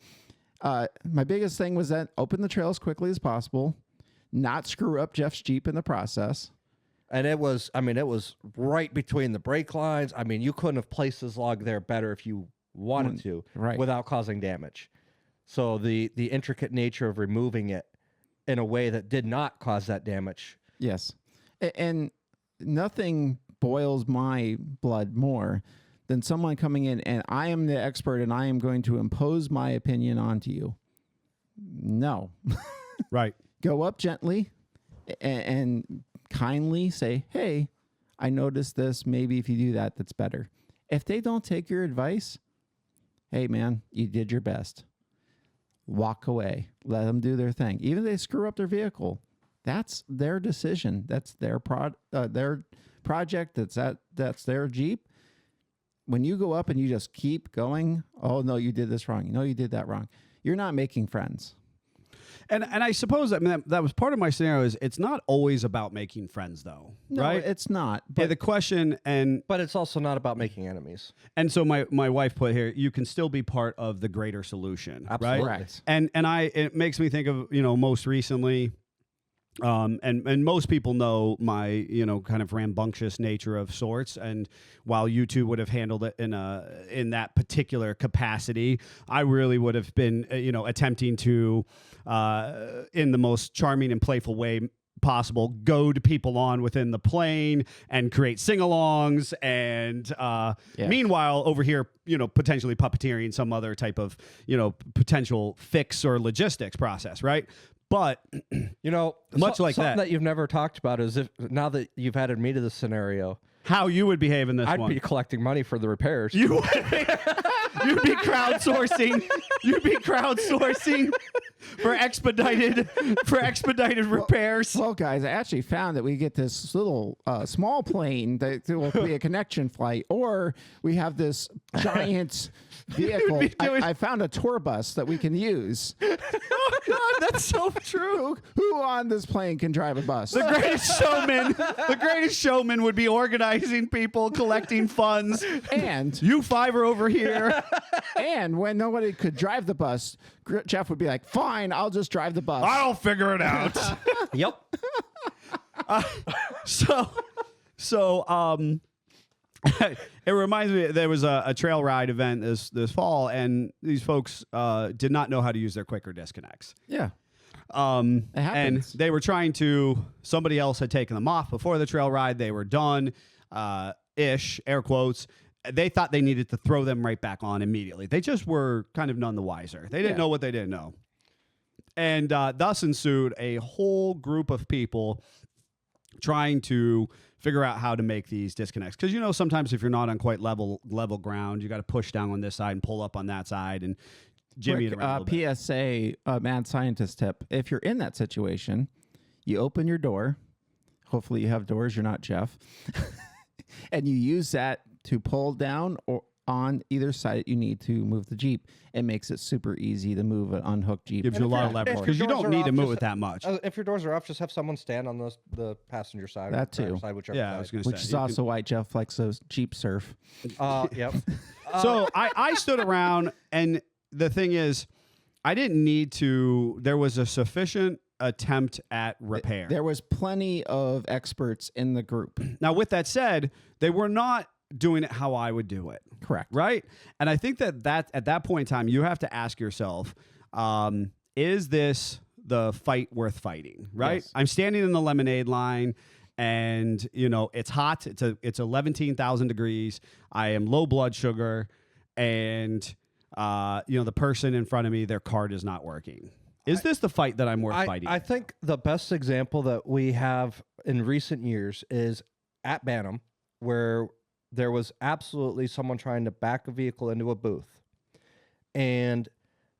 my biggest thing was that open the trail as quickly as possible, not screw up Jeff's Jeep in the process. And it was right between the brake lines. I mean, you couldn't have placed this log there better if you wanted to, right, without causing damage. So the intricate nature of removing it in a way that did not cause that damage. Yes. And nothing boils my blood more than someone coming in and I am the expert and I am going to impose my opinion onto you. No. Right. Go up gently and kindly say, hey, I noticed this. Maybe if you do that, that's better. If they don't take your advice, hey, man, you did your best. Walk away. Let them do their thing. Even if they screw up their vehicle, that's their decision. That's their project. That's their Jeep. When you go up and you just keep going, oh, no, you did this wrong. No, you did that wrong. You're not making friends. And I suppose that was part of my scenario is it's not always about making friends, though, No, right? it's not. Yeah, the question But it's also not about making enemies. And so my wife put here, you can still be part of the greater solution, Absolutely. right? Correct. And it makes me think of, most recently, and most people know my, kind of rambunctious nature of sorts. And while you two would have handled it in that particular capacity, I really would have been, attempting to, in the most charming and playful way possible, goad people on within the plane and create sing-alongs. And meanwhile, over here, potentially puppeteering some other type of, potential fix or logistics process, right? But much like something that, that you've never talked about is if now that you've added me to this scenario, how you would behave in this I'd one. be collecting money for the repairs. You would be. You'd be crowdsourcing. You'd be crowdsourcing for expedited repairs. Well, guys, I actually found that we get this little small plane that will be a connection flight, or we have this giant vehicle. I found a tour bus that we can use. Oh God, that's so true. Who on this plane can drive a bus? The greatest showman would be organizing people, collecting funds. And you five are over here. And when nobody could drive the bus, Jeff would be like, fine, I'll just drive the bus. I'll figure it out. Yep. It reminds me, there was a trail ride event this fall, and these folks did not know how to use their quicker disconnects. Yeah. It And happens. they were somebody else had taken them off before the trail ride. They were done, air quotes. They thought they needed to throw them right back on immediately. They just were kind of none the wiser. They didn't know what they didn't know. And thus ensued a whole group of people trying to figure out how to make these disconnects. Because, sometimes if you're not on quite level ground, you got to push down on this side and pull up on that side and jimmy it around a little bit. PSA, mad scientist tip. If you're in that situation, you open your door. Hopefully you have doors. You're not Jeff. And you use that to pull down or on either side that you need to move the Jeep. It makes it super easy to move an unhooked Jeep. Gives you a lot of leverage because you don't need to move it that much. If your doors are off, just have someone stand on the passenger side. That too. Side, whichever Yeah, side. I was going to say. Which is also why Jeff likes those Jeep surf. Yep. So I stood around, and the thing is, I didn't need to. There was a sufficient attempt at repair. There was plenty of experts in the group. Now, with that said, they were not doing it how I would do it. Correct. Right? And I think that at that point in time, you have to ask yourself, is this the fight worth fighting? Right? Yes. I'm standing in the lemonade line, and it's hot. It's 11,000 degrees. I am low blood sugar, and the person in front of me, their card is not working. Is this the fight that I'm worth fighting? I think the best example that we have in recent years is at Bantam, where there was absolutely someone trying to back a vehicle into a booth. And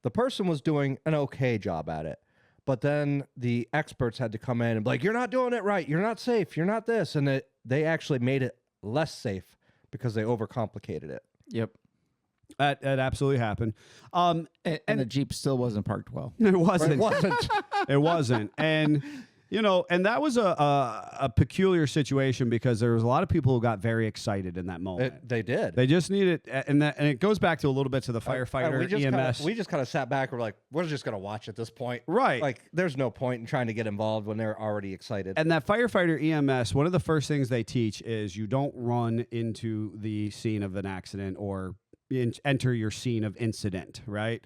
the person was doing an okay job at it. But then the experts had to come in and be like, you're not doing it right. You're not safe. You're not this. And they actually made it less safe because they overcomplicated it. Yep. That absolutely happened. And the Jeep still wasn't parked well. It wasn't. It wasn't. It wasn't. And, and that was a peculiar situation because there was a lot of people who got very excited in that moment. They did. They just needed, and it goes back to a little bit to the firefighter, EMS. We just kind of sat back. We're like, we're just going to watch at this point. Right. Like, there's no point in trying to get involved when they're already excited. And that firefighter EMS, one of the first things they teach is you don't run into the scene of an accident or enter your scene of incident, right?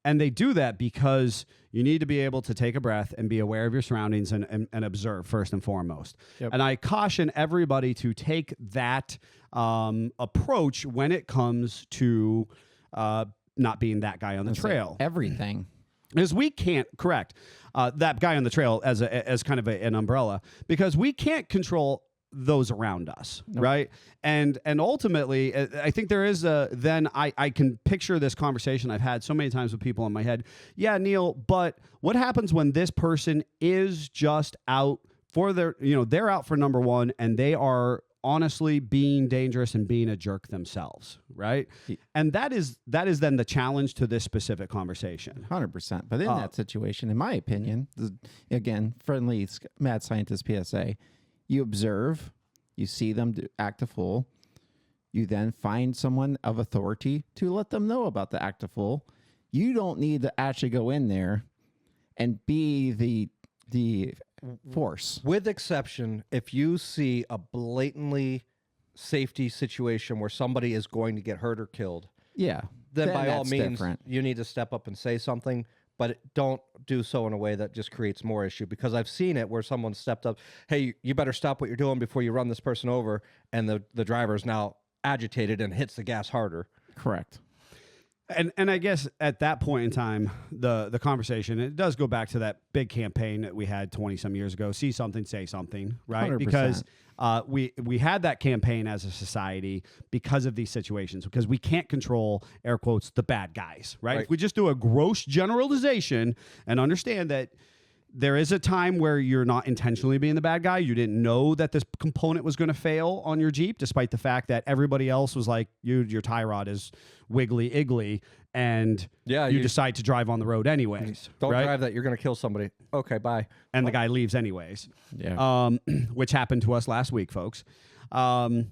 And they do that because you need to be able to take a breath and be aware of your surroundings and observe first and foremost. Yep. And I caution everybody to take that approach when it comes to not being that guy on the trail. Everything. Because we can't correct that guy on the trail as kind of an umbrella, because we can't control those around us. Nope. Right. And ultimately, I think there is then I can picture this conversation I've had so many times with people in my head. Yeah, Neil, but what happens when this person is just out for they're out for number one and they are honestly being dangerous and being a jerk themselves, right? And that is then the challenge to this specific conversation. 100%. But in that situation, in my opinion, again, friendly mad scientist PSA, you observe, you see them act a fool. You then find someone of authority to let them know about the act of fool. You don't need to actually go in there and be the force. With exception, if you see a blatantly safety situation where somebody is going to get hurt or killed, then by all means, different. You need to step up and say something. But don't do so in a way that just creates more issue, because I've seen it where someone stepped up, hey, you better stop what you're doing before you run this person over, and the driver is now agitated and hits the gas harder. Correct. And I guess at that point in time, the conversation, it does go back to that big campaign that we had 20 some years ago. See something, say something, right? 100%. Because we had that campaign as a society because of these situations, because we can't control, air quotes, the bad guys, right? If we just do a gross generalization and understand that there is a time where you're not intentionally being the bad guy. You didn't know that this component was going to fail on your Jeep, despite the fact that everybody else was like, your tie rod is wiggly iggly, and you decide to drive on the road anyways. Don't drive that. You're going to kill somebody. Okay, bye. And the guy leaves anyways. Yeah. Which happened to us last week, folks. There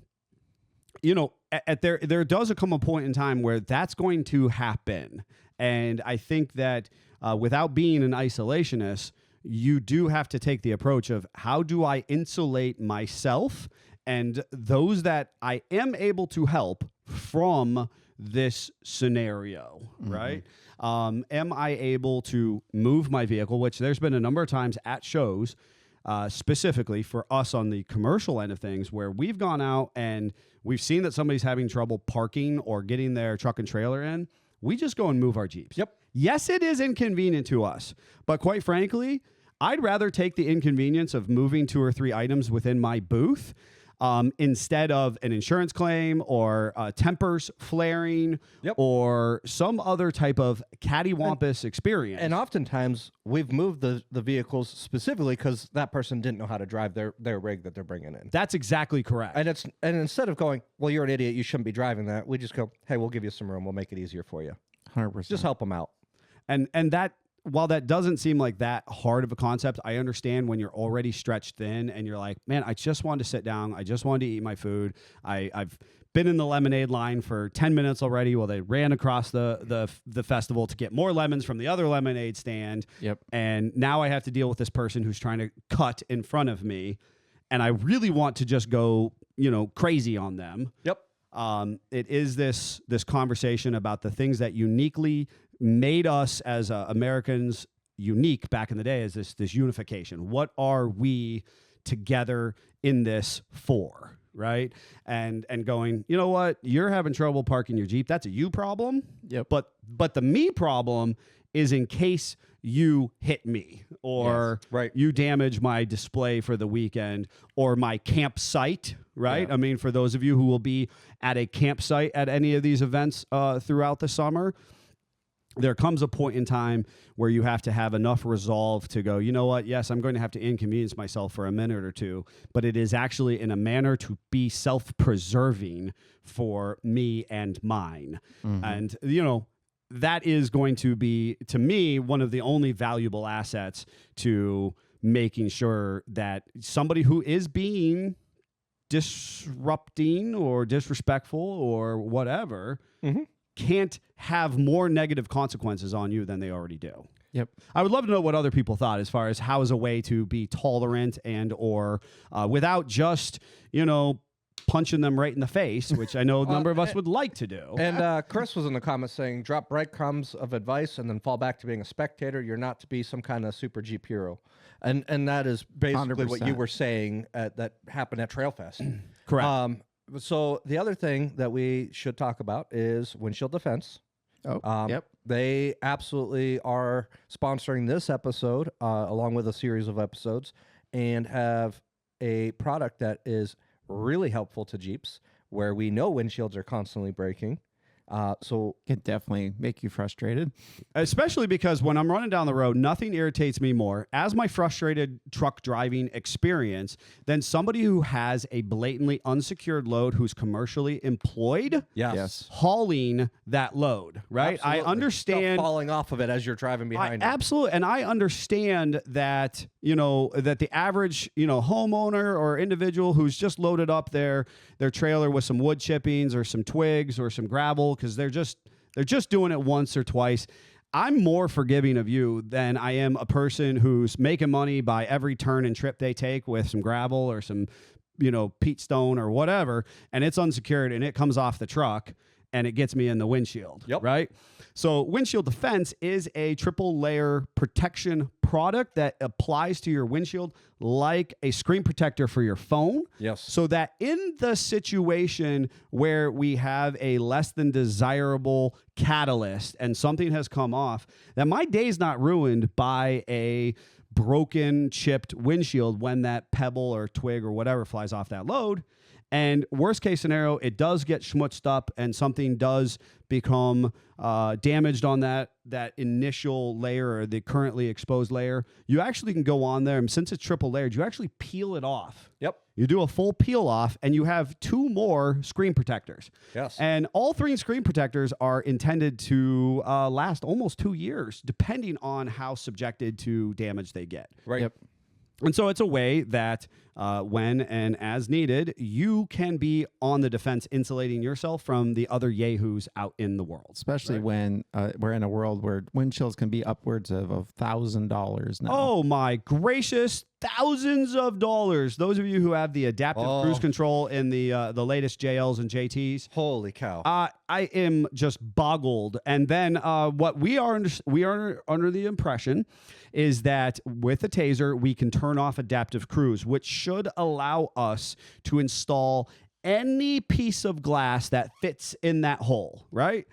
does come a point in time where that's going to happen. And I think that without being an isolationist, you do have to take the approach of how do I insulate myself and those that I am able to help from this scenario, right? Am I able to move my vehicle, which there's been a number of times at shows, specifically for us on the commercial end of things, where we've gone out and we've seen that somebody's having trouble parking or getting their truck and trailer in. We just go and move our Jeeps. Yep. Yes, it is inconvenient to us, but quite frankly, I'd rather take the inconvenience of moving 2 or 3 items within my booth instead of an insurance claim or tempers flaring or some other type of cattywampus experience. And oftentimes, we've moved the vehicles specifically because that person didn't know how to drive their rig that they're bringing in. That's exactly correct. And instead of going, well, you're an idiot, you shouldn't be driving that, we just go, hey, we'll give you some room, we'll make it easier for you. 100%. Just help them out. And that while that doesn't seem like that hard of a concept, I understand when you're already stretched thin and you're like, man, I just wanted to sit down. I just wanted to eat my food. I've been in the lemonade line for 10 minutes already while they ran across the festival to get more lemons from the other lemonade stand. Yep. And now I have to deal with this person who's trying to cut in front of me. And I really want to just go, crazy on them. Yep. It is this conversation about the things that uniquely made us as Americans unique back in the day, is this unification. What are we together in this for, right? And going, you know what? You're having trouble parking your Jeep. That's a you problem. Yep. But the me problem is in case you hit me or you damage my display for the weekend or my campsite, right? Yeah. I mean, for those of you who will be at a campsite at any of these events throughout the summer, there comes a point in time where you have to have enough resolve to go, you know what? Yes, I'm going to have to inconvenience myself for a minute or two, but it is actually in a manner to be self-preserving for me and mine. Mm-hmm. And, that is going to be, to me, one of the only valuable assets to making sure that somebody who is being disrupting or disrespectful or whatever can't have more negative consequences on you than they already do. Yep. I would love to know what other people thought as far as how is a way to be tolerant and or without just, punching them right in the face, which I know a number of us would like to do. And Chris was in the comments saying, drop breadcrumbs of advice and then fall back to being a spectator. You're not to be some kind of super Jeep hero. And that is basically what you 100%. were saying that happened at Trailfest. Correct. So the other thing that we should talk about is windshield defense. Yep. They absolutely are sponsoring this episode along with a series of episodes and have a product that is really helpful to Jeeps where we know windshields are constantly breaking. So Can definitely make you frustrated. Especially because when I'm running down the road, nothing irritates me more as my frustrated truck driving experience than somebody who has a blatantly unsecured load who's commercially employed yes. hauling that load, right? Absolutely. I understand Stuff falling off of it as you're driving behind it. Absolutely. And I understand that, that the average, homeowner or individual who's just loaded up their trailer with some wood chippings or some twigs or some gravel because they're just doing it once or twice. I'm more forgiving of you than I am a person who's making money by every turn and trip they take with some gravel or some, peat stone or whatever, and it's unsecured and it comes off the truck and it gets me in the windshield, right? So windshield defense is a triple layer protection product that applies to your windshield like a screen protector for your phone. Yes. So that in the situation where we have a less than desirable catalyst and something has come off, that my day's not ruined by a broken, chipped windshield when that pebble or twig or whatever flies off that load. And worst case scenario, it does get schmutzed up and something does become damaged on that initial layer or the currently exposed layer. You actually can go on there, and since it's triple layered, you actually peel it off. Yep. You do a full peel off, and you have 2 more screen protectors. Yes. And all 3 screen protectors are intended to last almost 2 years, depending on how subjected to damage they get. Right. Yep. And so it's a way that when and as needed, you can be on the defense, insulating yourself from the other yahoos out in the world. Especially when we're in a world where windshields can be upwards of $1,000 now. Oh my gracious, thousands of dollars. Those of you who have the adaptive cruise control in the latest JLs and JTs. Holy cow. I am just boggled. And then what we are under the impression is that with the Taser, we can turn off adaptive cruise, which should allow us to install any piece of glass that fits in that hole, right?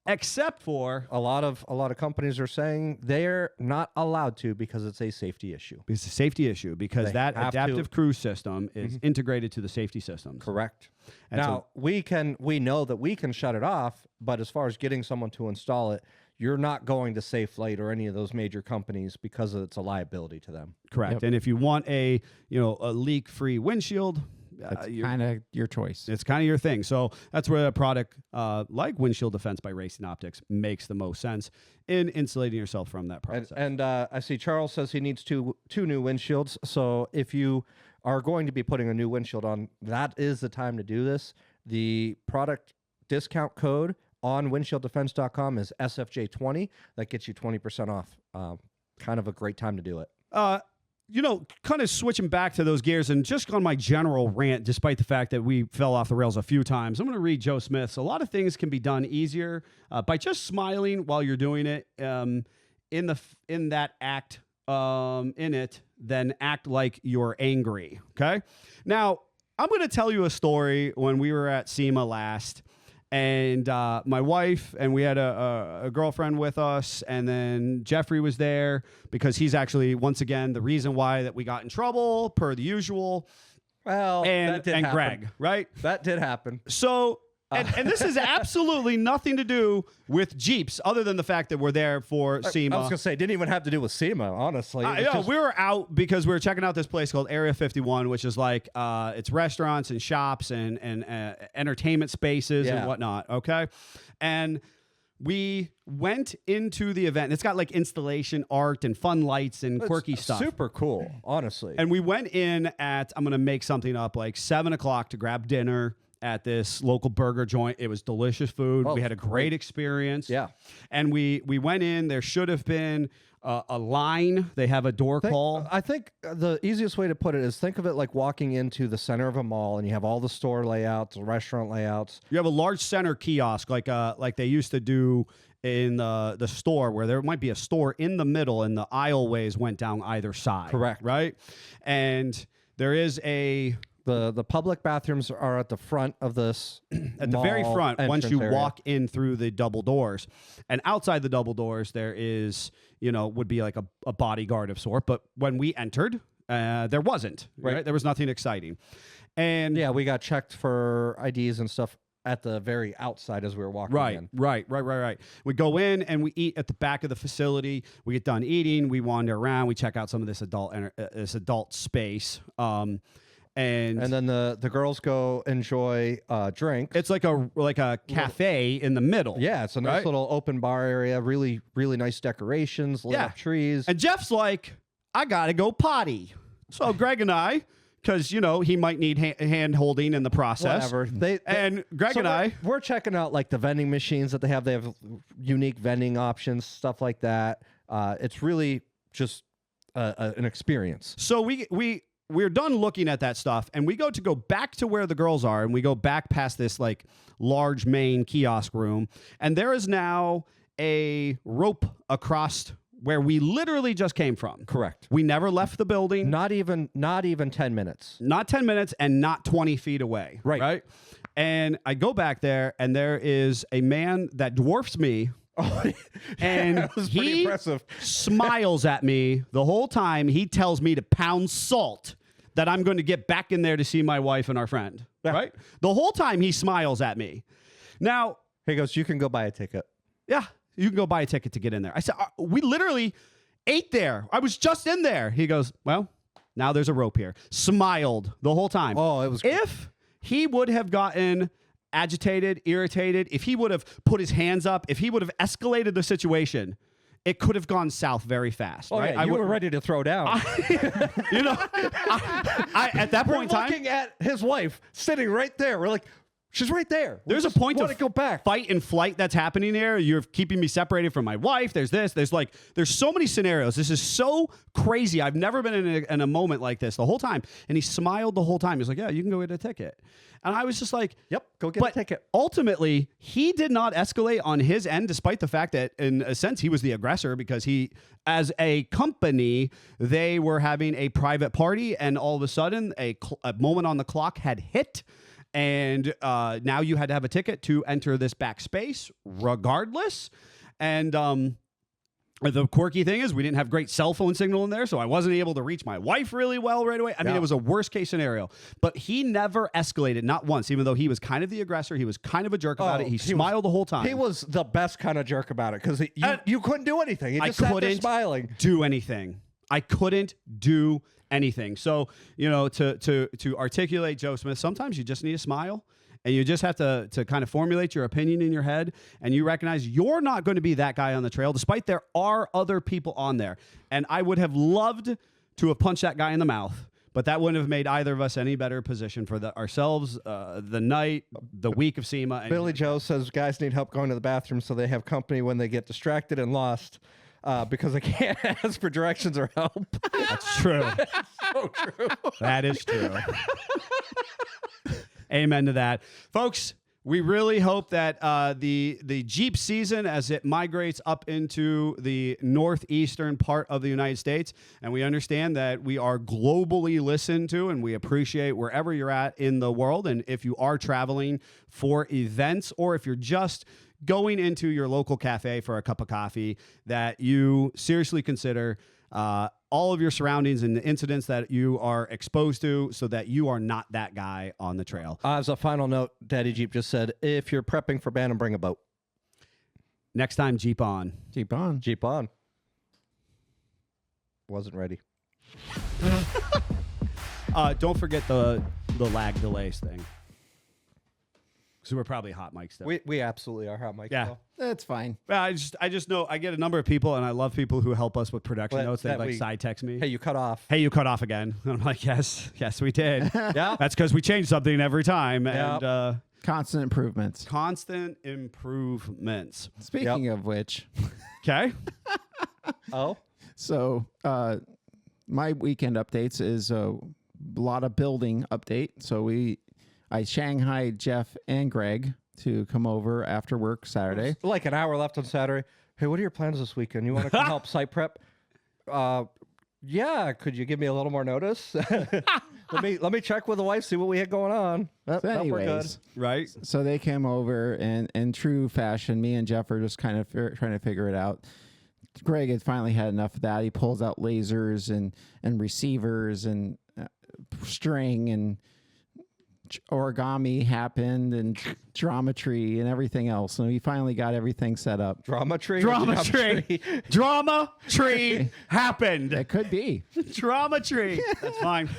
Except for a lot of companies are saying they're not allowed to because it's a safety issue. It's a safety issue because They that have adaptive cruise system is integrated to the safety systems. Correct. And Now, we know that we can shut it off, but as far as getting someone to install it, you're not going to Safe Flight or any of those major companies because it's a liability to them. Correct. Yep. And if you want a leak-free windshield, That's kind of your choice. It's kind of your thing. So that's where a product like Windshield Defense by Racing Optics makes the most sense in insulating yourself from that process. And I see Charles says he needs two new windshields. So if you are going to be putting a new windshield on, that is the time to do this. The product discount code on windshieldefense.com is SFJ20. That gets you 20% off. Kind of a great time to do it. Kind of switching back to those gears and just on my general rant, despite the fact that we fell off the rails a few times, I'm going to read Joe Smith's. A lot of things can be done easier by just smiling while you're doing it in that act in it, then act like you're angry. Okay. Now, I'm going to tell you a story when we were at SEMA last. And my wife, and we had a girlfriend with us, and then Jeffrey was there because he's actually, once again, the reason why that we got in trouble, per the usual. Well, and happen. Greg, right? That did happen. So, and this has absolutely nothing to do with Jeeps, other than the fact that we're there for SEMA. I was going to say, it didn't even have to do with SEMA, honestly. We were out because we were checking out this place called Area 51, which is like, it's restaurants and shops and entertainment spaces and whatnot, okay? And we went into the event. It's got like installation art and fun lights and quirky stuff. Super cool, honestly. And we went in at, I'm going to make something up, like 7 o'clock to grab dinner at this local burger joint. It was delicious food. We had a great experience. Yeah. And we went in. There should have been a line. They have a door call. I think the easiest way to put it is think of it like walking into the center of a mall and you have all the store layouts, the restaurant layouts. You have a large center kiosk like they used to do in the store, where there might be a store in the middle and the aisleways went down either side. Correct. Right? And there is the public bathrooms are at the front of this at the very front once you area. walk in through the double doors. And outside the double doors there is, would be like a bodyguard of sort, but when we entered, there wasn't, right? There was nothing exciting. And yeah, we got checked for IDs and stuff at the very outside as we were walking in. Right. We go in and we eat at the back of the facility. We get done eating, we wander around, we check out some of this adult space. And then the girls go enjoy a drink. It's like a cafe in the middle. Yeah, it's a nice little open bar area. Really, really nice decorations, lit up trees. And Jeff's like, I gotta go potty. So Greg and I, because he might need hand holding in the process. Whatever. And Greg and we're checking out like the vending machines that they have. They have unique vending options, stuff like that. It's really just an experience. So we're done looking at that stuff, and we go back to where the girls are, and we go back past this like large main kiosk room, and there is now a rope across where we literally just came from. Correct. We never left the building. Not even 10 minutes. Not 10 minutes and not 20 feet away. Right. And I go back there, and there is a man that dwarfs me. And he smiles at me the whole time. He tells me to pound salt, that I'm going to get back in there to see my wife and our friend. Yeah. Right? The whole time he smiles at me. Now, he goes, you can go buy a ticket. Yeah, you can go buy a ticket to get in there. I said, we literally ate there. I was just in there. He goes, well, now there's a rope here. Smiled the whole time. Oh, it was great. If he would have gotten agitated, irritated, if he would have put his hands up, if he would have escalated the situation, it could have gone south very fast. Right? Yeah, you were ready to throw down. I at that point in time, looking at his wife sitting right there. We're like, she's right there. There's a point of go back. Fight and flight that's happening there. You're keeping me separated from my wife. There's this. There's so many scenarios. This is so crazy. I've never been in a moment like this the whole time. And he smiled the whole time. He's like, yeah, you can go get a ticket. And I was just like, yep, go get a ticket. Ultimately, he did not escalate on his end, despite the fact that, in a sense, he was the aggressor, because he, as a company, they were having a private party, and all of a sudden, a moment on the clock had hit, and now you had to have a ticket to enter this back space, regardless. And the quirky thing is we didn't have great cell phone signal in there, so I wasn't able to reach my wife really well right away. I mean, it was a worst case scenario. But he never escalated, not once, even though he was kind of the aggressor. He was kind of a jerk about it. He smiled the whole time. He was the best kind of jerk about it, because you couldn't do anything. He just sat there smiling. Do anything. I couldn't do anything. So, to articulate Joe Smith, sometimes you just need a smile. And you just have to kind of formulate your opinion in your head, and you recognize you're not going to be that guy on the trail, despite there are other people on there. And I would have loved to have punched that guy in the mouth, but that wouldn't have made either of us any better position for ourselves, the night, the week of SEMA. Billy Joe says guys need help going to the bathroom so they have company when they get distracted and lost. Because I can't ask for directions or help. That's true. That's so true. That is true. Amen to that. Folks, we really hope that the Jeep season, as it migrates up into the northeastern part of the United States, and we understand that we are globally listened to, and we appreciate wherever you're at in the world. And if you are traveling for events, or if you're just going into your local cafe for a cup of coffee, that you seriously consider all of your surroundings and the incidents that you are exposed to, so that you are not that guy on the trail. As a final note, Daddy Jeep just said, if you're prepping for Bantam, bring a boat. Next time, Jeep on. Jeep on. Jeep on. Wasn't ready. Don't forget the lag delays thing. So we're probably hot mics though. We absolutely are hot mic. Yeah. That's fine. Well, I just know I get a number of people, and I love people who help us with production But notes. They that like we- side text me. Hey, you cut off. Hey, you cut off again. And I'm like, yes, we did. Yeah. That's because we change something every time. Yep. And Constant improvements. constant improvements. Speaking of which, Okay. Oh. so my weekend updates is a lot of building update. So I shanghaied Jeff and Greg to come over after work Saturday. Like an hour left on Saturday. Hey, what are your plans this weekend? You want to come help site prep? Yeah. Could you give me a little more notice? let me check with the wife, see what we had going on. So Nope, we're good. anyways, Right. so they came over, and in true fashion, me and Jeff are just kind of trying to figure it out. Greg had finally had enough of that. He pulls out lasers and receivers and string, and origami happened, and geometry and everything else. And we finally got everything set up. Drama tree? Drama tree. Drama tree happened. It could be. Drama tree. That's fine.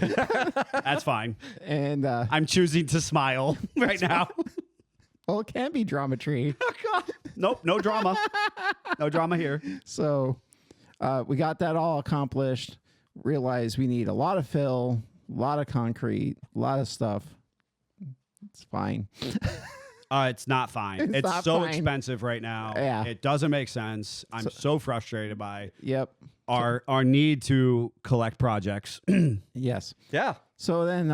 That's fine. And I'm choosing to smile right now. well, it can be geometry. Nope, no drama. No drama here. So we got that all accomplished. Realized we need a lot of fill, a lot of concrete, a lot of stuff. It's fine. It's not fine. It's not so fine. expensive right now. Yeah. It doesn't make sense. I'm so frustrated by Yep. our need to collect projects. Yes. Yeah. So then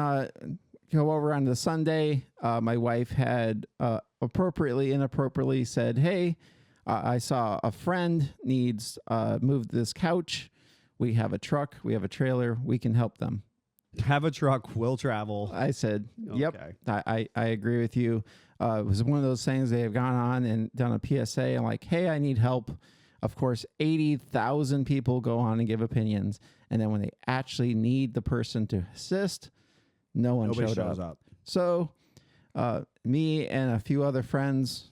go over on the Sunday. My wife had inappropriately said, hey, I saw a friend needs moved this couch. We have a truck. We have a trailer. We can help them. Have a truck, will travel. I said, yep, Okay. I agree with you. It was one of those things they have gone on and done a PSA and like, hey, I need help. Of course, 80,000 people go on and give opinions. And then when they actually need the person to assist, nobody shows up. So me and a few other friends,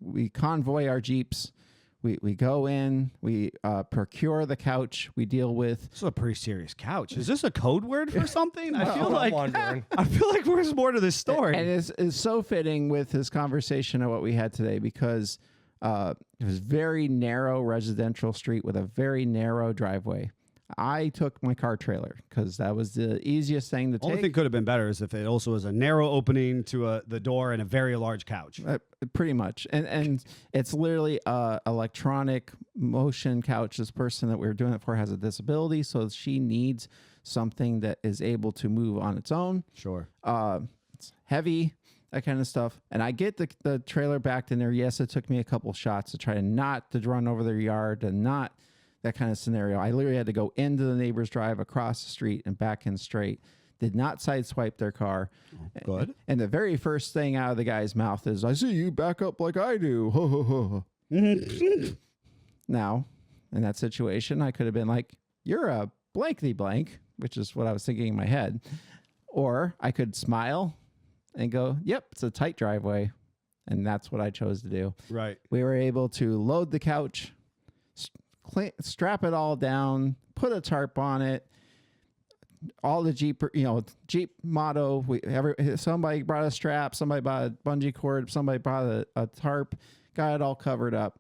we convoy our Jeeps. We go in, we procure the couch, we deal with. This is a pretty serious couch. Is this a code word for something? I feel I'm like wondering. there's more to this story. And it's so fitting with this conversation of what we had today because it was very narrow residential street with a very narrow driveway. I took my car trailer because that was the easiest thing to Only take. thing could have been better is if it also was a narrow opening to the door and a very large couch. Pretty much. And it's literally a electronic motion couch. This person that we were doing it for has a disability, so she needs something that is able to move on its own. Sure. It's heavy, that kind of stuff. And I get the trailer backed in there. Yes, it took me a couple shots to try to run over their yard and not that kind of scenario. I literally had to go into the neighbor's drive across the street and back in straight. Did not sideswipe their car. Good. And the very first thing out of the guy's mouth is, I see you back up like I do. Now, in that situation, I could have been like, you're a blankety blank, which is what I was thinking in my head. Or I could smile and go, yep, it's a tight driveway. And that's what I chose to do. Right. We were able to load the couch, strap it all down, put a tarp on it. All the Jeep, Jeep motto. Somebody brought a strap, somebody brought a bungee cord, somebody brought a tarp, got it all covered up.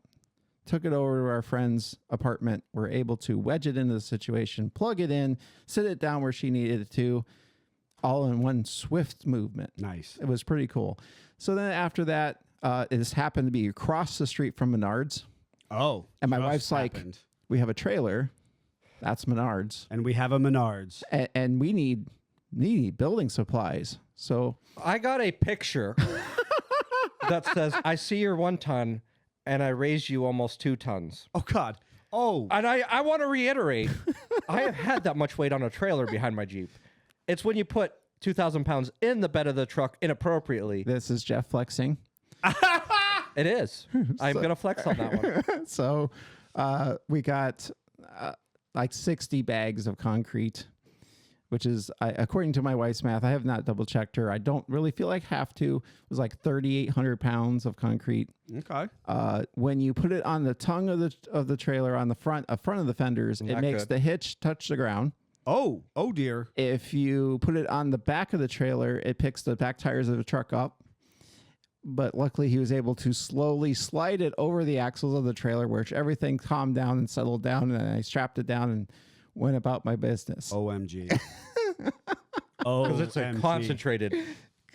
Took it over to our friend's apartment. We're able to wedge it into the situation, plug it in, sit it down where she needed it to, all in one swift movement. Nice. It was pretty cool. So then after that, it happened to be across the street from Menards. Oh. And my just wife's happened. like, we have a trailer. That's Menards. And we have a Menards. And we need building supplies. So I got a picture that says, I see you're 1 ton and I raised you almost 2 tons. Oh, God. Oh. And I want to reiterate, I have had that much weight on a trailer behind my Jeep. It's when you put 2,000 pounds in the bed of the truck inappropriately. this is Jeff flexing. It is. I'm going to flex on that one. So we got like 60 bags of concrete, which is, according to my wife's math, I have not double checked her. I don't really feel like I have to. It was like 3,800 pounds of concrete. Okay. When you put it on the tongue of the trailer on the front of the fenders, it Not makes good. the hitch touch the ground. Oh dear. If you put it on the back of the trailer, it picks the back tires of the truck up. But luckily, he was able to slowly slide it over the axles of the trailer, which everything calmed down and settled down. And I strapped it down and went about my business. OMG. Oh, Because it's a concentrated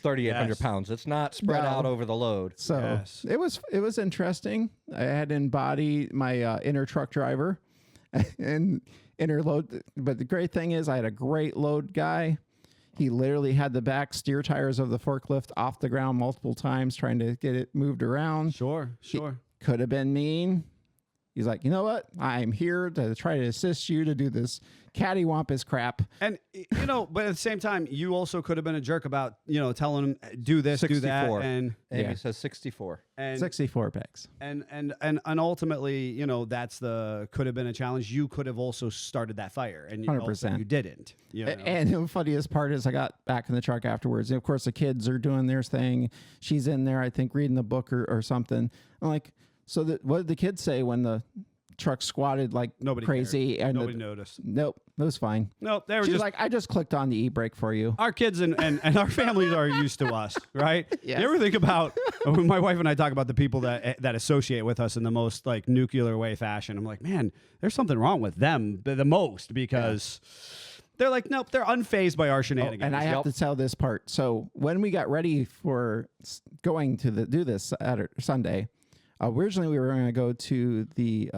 3,800 Yes. pounds. It's not spread No. out over the load. So Yes. it was interesting. I had to embody my inner truck driver and inner load. But the great thing is I had a great load guy. He literally had the back steer tires of the forklift off the ground multiple times trying to get it moved around. Sure. Could have been mean. He's like, you know what? I'm here to try to assist you to do this cattywampus crap. And, but at the same time, you also could have been a jerk about, telling him, do this, do that. 64. And Amy Yeah. says 64. 64 bags. And ultimately, that's could have been a challenge. You could have also started that fire, and 100%. you didn't. And the funniest part is I got back in the truck afterwards. And of course, the kids are doing their thing. She's in there, I think, reading the book or something. I'm like, so what did the kids say when the truck squatted like Nobody crazy? cared. And Nobody noticed. Nope, it was fine. Nope, they were She's just like, I just clicked on the e-brake for you. our kids and our families are used to us, right? Yes. You ever think about when my wife and I talk about the people that associate with us in the most like nuclear way fashion? I'm like, man, there's something wrong with them the most because they're like, nope, they're unfazed by our shenanigans. And I have to tell this part. So when we got ready for going to do this Saturday, Sunday, originally we were going to go to the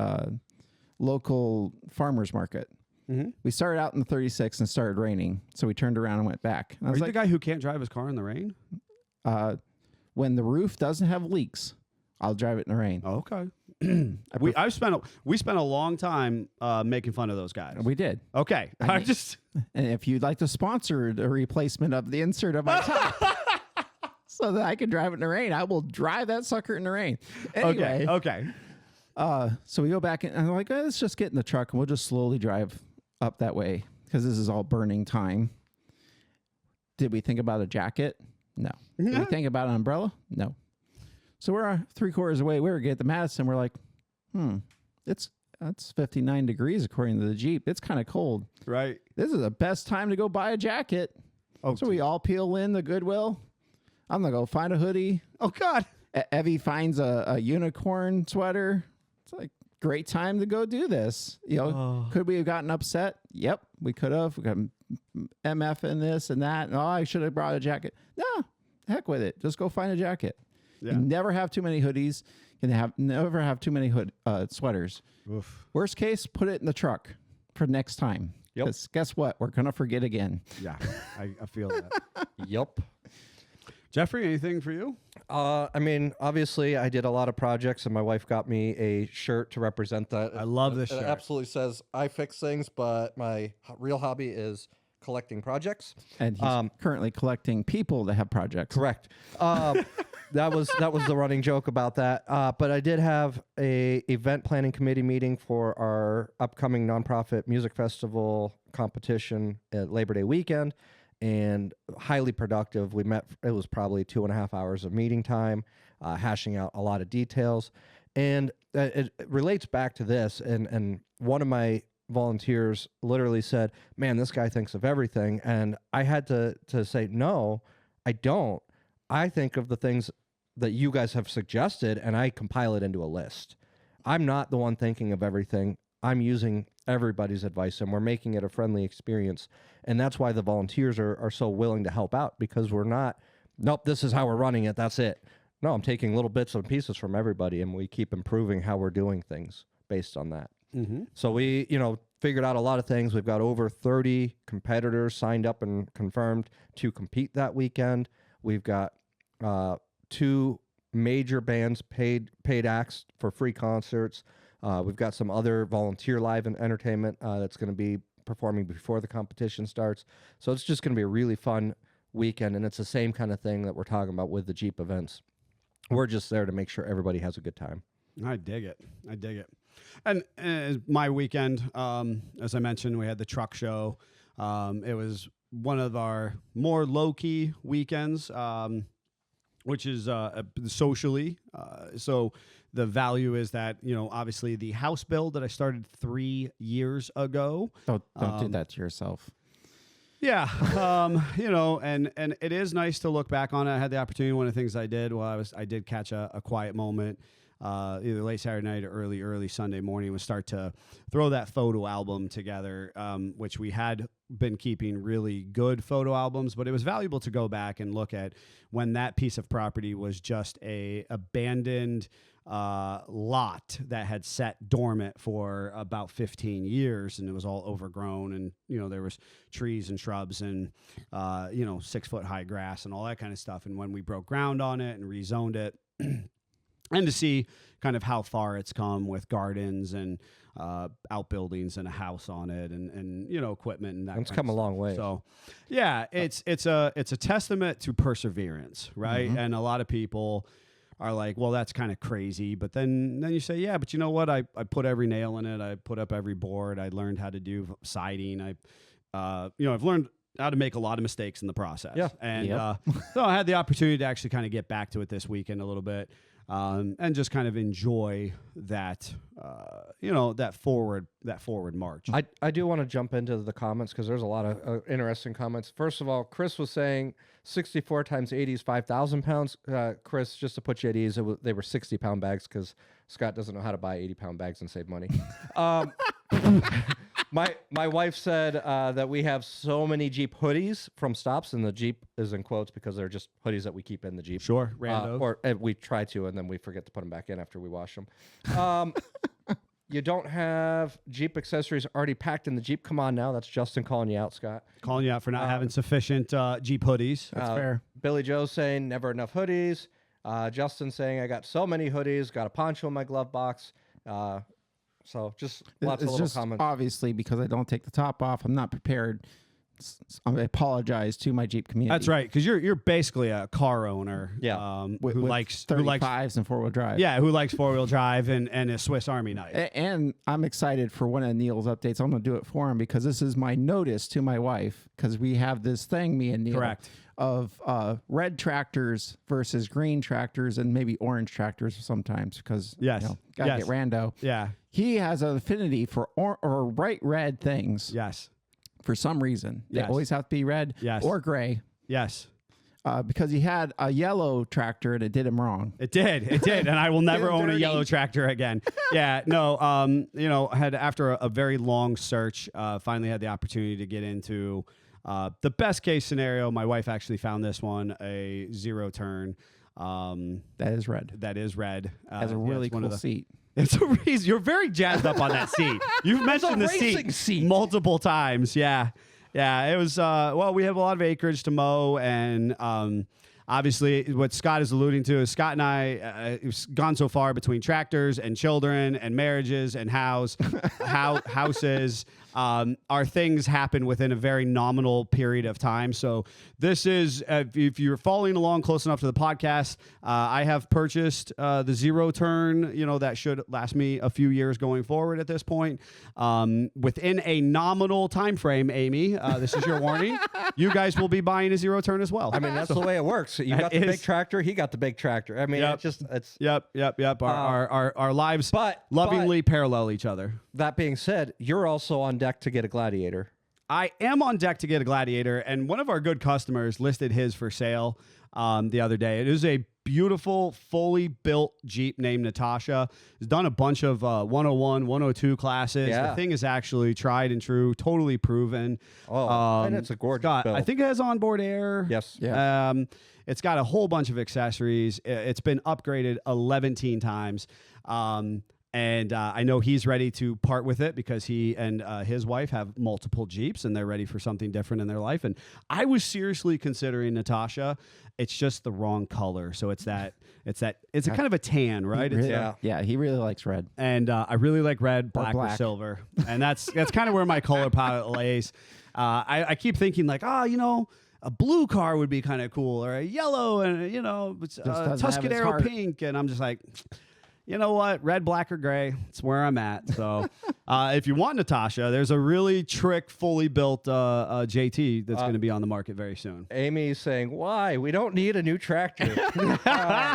local farmers market. Mm-hmm. We started out in the 36 and started raining, so we turned around and went back. And I Are was you like, the guy who can't drive his car in the rain? when the roof doesn't have leaks, I'll drive it in the rain. Okay. We spent a long time making fun of those guys. We did. Okay. I just And if you'd like to sponsor the replacement of the insert of my top so that I can drive it in the rain, I will drive that sucker in the rain. Anyway, Okay. so we go back and I'm like, let's just get in the truck and we'll just slowly drive up that way because this is all burning time. Did we think about a jacket? No. Did we think about an umbrella? No. So we're 3/4 away. We were getting to Madison. We're like, that's 59 degrees according to the Jeep. It's kind of cold. Right. This is the best time to go buy a jacket. Oh, So we all peel in the Goodwill. I'm going to go find a hoodie. Oh God. Evie finds a unicorn sweater. It's like, great time to go do this. Could we have gotten upset? Yep, we could have. We got MF in this and that. And, I should have brought a jacket. No, heck with it. Just go find a jacket. Yeah. You never have too many hoodies. You never have too many sweaters. Oof. Worst case, put it in the truck for next time. Yep. 'Cause guess what? We're going to forget again. Yeah. I feel that. Yup. Jeffrey, anything for you? I mean, obviously, I did a lot of projects, and my wife got me a shirt to represent that. I love this It shirt. absolutely says, I fix things, but my real hobby is collecting projects. And he's currently collecting people that have projects. Correct. That was the running joke about that. But I did have a event planning committee meeting for our upcoming nonprofit music festival competition at Labor Day weekend, and highly productive. We met. It was probably 2.5 hours of meeting time, hashing out a lot of details, and it relates back to this. And one of my volunteers literally said, man, this guy thinks of everything. And I had to say, no, I don't. I think of the things that you guys have suggested, and I compile it into a list. I'm not the one thinking of everything. I'm using everybody's advice, and we're making it a friendly experience. And that's why the volunteers are so willing to help out, because we're not, nope, this is how we're running it, that's it. No, I'm taking little bits and pieces from everybody, and we keep improving how we're doing things based on that. So we, figured out a lot of things. We've got over 30 competitors signed up and confirmed to compete that weekend. We've got 2 major bands, paid acts for free concerts. We've got some other volunteer live and entertainment that's going to be performing before the competition starts. So it's just going to be a really fun weekend, and it's the same kind of thing that we're talking about with the Jeep events. We're just there to make sure everybody has a good time. I dig it. And my weekend, as I mentioned, we had the truck show. It was one of our more low-key weekends, which is socially. So the value is that, obviously the house build that I started 3 years ago. Don't do that to yourself. Yeah, and it is nice to look back on it. I had the opportunity. One of the things I did I did catch a quiet moment, either late Saturday night or early Sunday morning, was start to throw that photo album together, which we had been keeping really good photo albums, but it was valuable to go back and look at when that piece of property was just a abandoned lot that had sat dormant for about 15 years, and it was all overgrown, and there was trees and shrubs and 6 foot high grass and all that kind of stuff. And when we broke ground on it and rezoned it, and to see kind of how far it's come with gardens and outbuildings and a house on it, and equipment and that. It's come a long way. So, yeah, it's a testament to perseverance, right? Mm-hmm. And a lot of people are like, well, that's kind of crazy. But then you say, yeah, but you know what? I put every nail in it. I put up every board. I learned how to do siding. I've learned how to make a lot of mistakes in the process. Yeah. And so I had the opportunity to actually kind of get back to it this weekend a little bit, and just kind of enjoy that, that forward march. I do want to jump into the comments, because there's a lot of interesting comments. First of all, Chris was saying 64 times 80 is 5,000 pounds. Chris, just to put you at ease, they were 60-pound bags, because Scott doesn't know how to buy 80-pound bags and save money. My wife said that we have so many Jeep hoodies from stops, and the Jeep is in quotes because they're just hoodies that we keep in the Jeep. Sure, rando. Or we try to, and then we forget to put them back in after we wash them. You don't have Jeep accessories already packed in the Jeep. Come on now. That's Justin calling you out, Scott. Calling you out for not having sufficient Jeep hoodies. That's fair. Billy Joe saying never enough hoodies. Justin saying I got so many hoodies, got a poncho in my glove box. So just lots of little comments. Obviously, because I don't take the top off, I'm not prepared. I apologize to my Jeep community. That's right, because you're basically a car owner. Yeah. Who likes 35s and 4-wheel drive. Yeah, who likes 4-wheel drive and a Swiss Army knife. And I'm excited for one of Neil's updates. I'm going to do it for him, because this is my notice to my wife, because we have this thing, me and Neil, Correct, of red tractors versus green tractors and maybe orange tractors sometimes, because gotta get rando. Yeah. He has an affinity for or bright red things. Yes. For some reason. They Yes. always have to be red or gray. Yes. Because he had a yellow tractor and it did him wrong. It did, and I will never own a yellow tractor again. Yeah, no, had after a very long search, finally had the opportunity to get into the best case scenario. My wife actually found this one, a zero turn. That is red. That is red. Has a really cool seat. It's a reason you're very jazzed up on that seat. You've mentioned the seat multiple times. Yeah. It was, we have a lot of acreage to mow, and obviously what Scott is alluding to is Scott and I have gone so far between tractors and children and marriages and houses. Our things happen within a very nominal period of time. So this is, if you're following along close enough to the podcast, I have purchased the zero turn, that should last me a few years going forward at this point. Within a nominal time frame, Amy, this is your warning. You guys will be buying a zero turn as well. I mean, that's the way it works. works. You got the big tractor. He got the big tractor. I mean, it's. Yep. Our lives But lovingly parallel each other. That being said, you're also on deck to get a Gladiator. I am on deck to get a Gladiator, and one of our good customers listed his for sale the other day. It is a beautiful, fully built Jeep named Natasha. Has done a bunch of 101, 102 classes. Yeah. The thing is actually tried and true, totally proven. And it's a gorgeous build. I think it has onboard air. Yes. Yeah. It's got a whole bunch of accessories. It's been upgraded 11 times. And I know he's ready to part with it because he and his wife have multiple Jeeps and they're ready for something different in their life. And I was seriously considering Natasha. It's just the wrong color. So it's a kind of a tan, right? Yeah, he really likes red. And I really like red, black, or black. silver. And that's kind of where my color palette lays. I keep thinking like, a blue car would be kind of cool, or a yellow and, Tuscadero pink. And I'm just like, you know what? Red, black, or gray. It's where I'm at. So if you want Natasha, there's a really trick, fully built JT that's going to be on the market very soon. Amy's saying, why? We don't need a new tractor.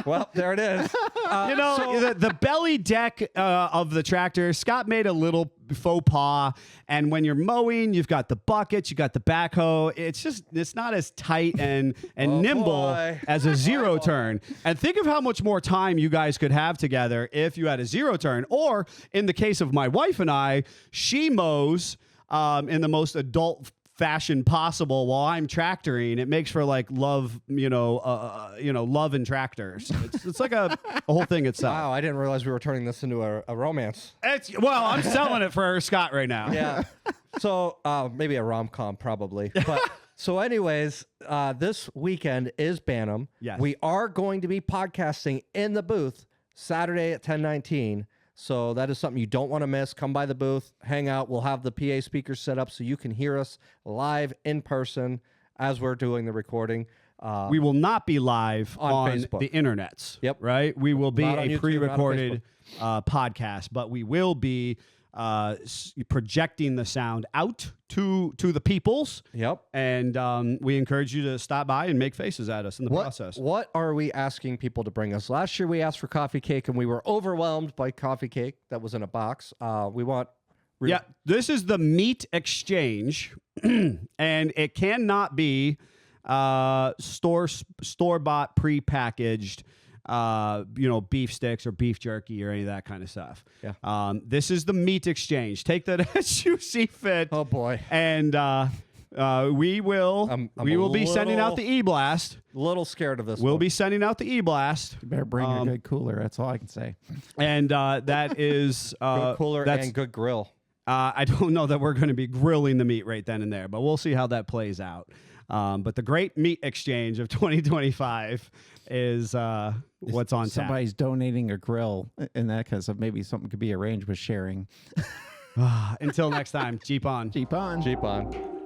Well, there it is. The belly deck of the tractor, Scott made a little faux pas. And when you're mowing, you've got the buckets, you got the backhoe. It's not as tight and nimble as a zero turn. And think of how much more time you guys could have together if you had a zero turn. Or in the case of my wife and I, she mows in the most adult fashion possible while I'm tractoring. It makes for like love, love and tractors. It's like a whole thing itself. Wow, I didn't realize we were turning this into a romance. I'm selling it for Scott right now. Yeah. So maybe a rom-com probably. But so anyways, this weekend is Bantam. Yes. We are going to be podcasting in the booth Saturday at 10:19. So that is something you don't want to miss. Come by the booth, hang out. We'll have the PA speakers set up so you can hear us live in person as we're doing the recording. We will not be live on Facebook. The internets. Yep. Right? We will be Not on a YouTube, pre-recorded podcast, but we will be projecting the sound out to the peoples. Yep. And we encourage you to stop by and make faces at us in the process. What are we asking people to bring us? Last year we asked for coffee cake and we were overwhelmed by coffee cake that was in a box. We want... this is the meat exchange, and it cannot be store-bought, pre-packaged beef sticks or beef jerky or any of that kind of stuff. Yeah. This is the meat exchange. Take that as you see fit. Oh boy. And we will be sending out the e-blast. A little scared of this. We'll be sending out the e-blast. You better bring a good cooler. That's all I can say. And that is good cooler and good grill. I don't know that we're going to be grilling the meat right then and there, but we'll see how that plays out. But the great meat exchange of 2025 is what's on tap. Somebody's donating a grill and that kind of stuff. Maybe something could be arranged with sharing. Until next time, Jeep on. Jeep on. Jeep on.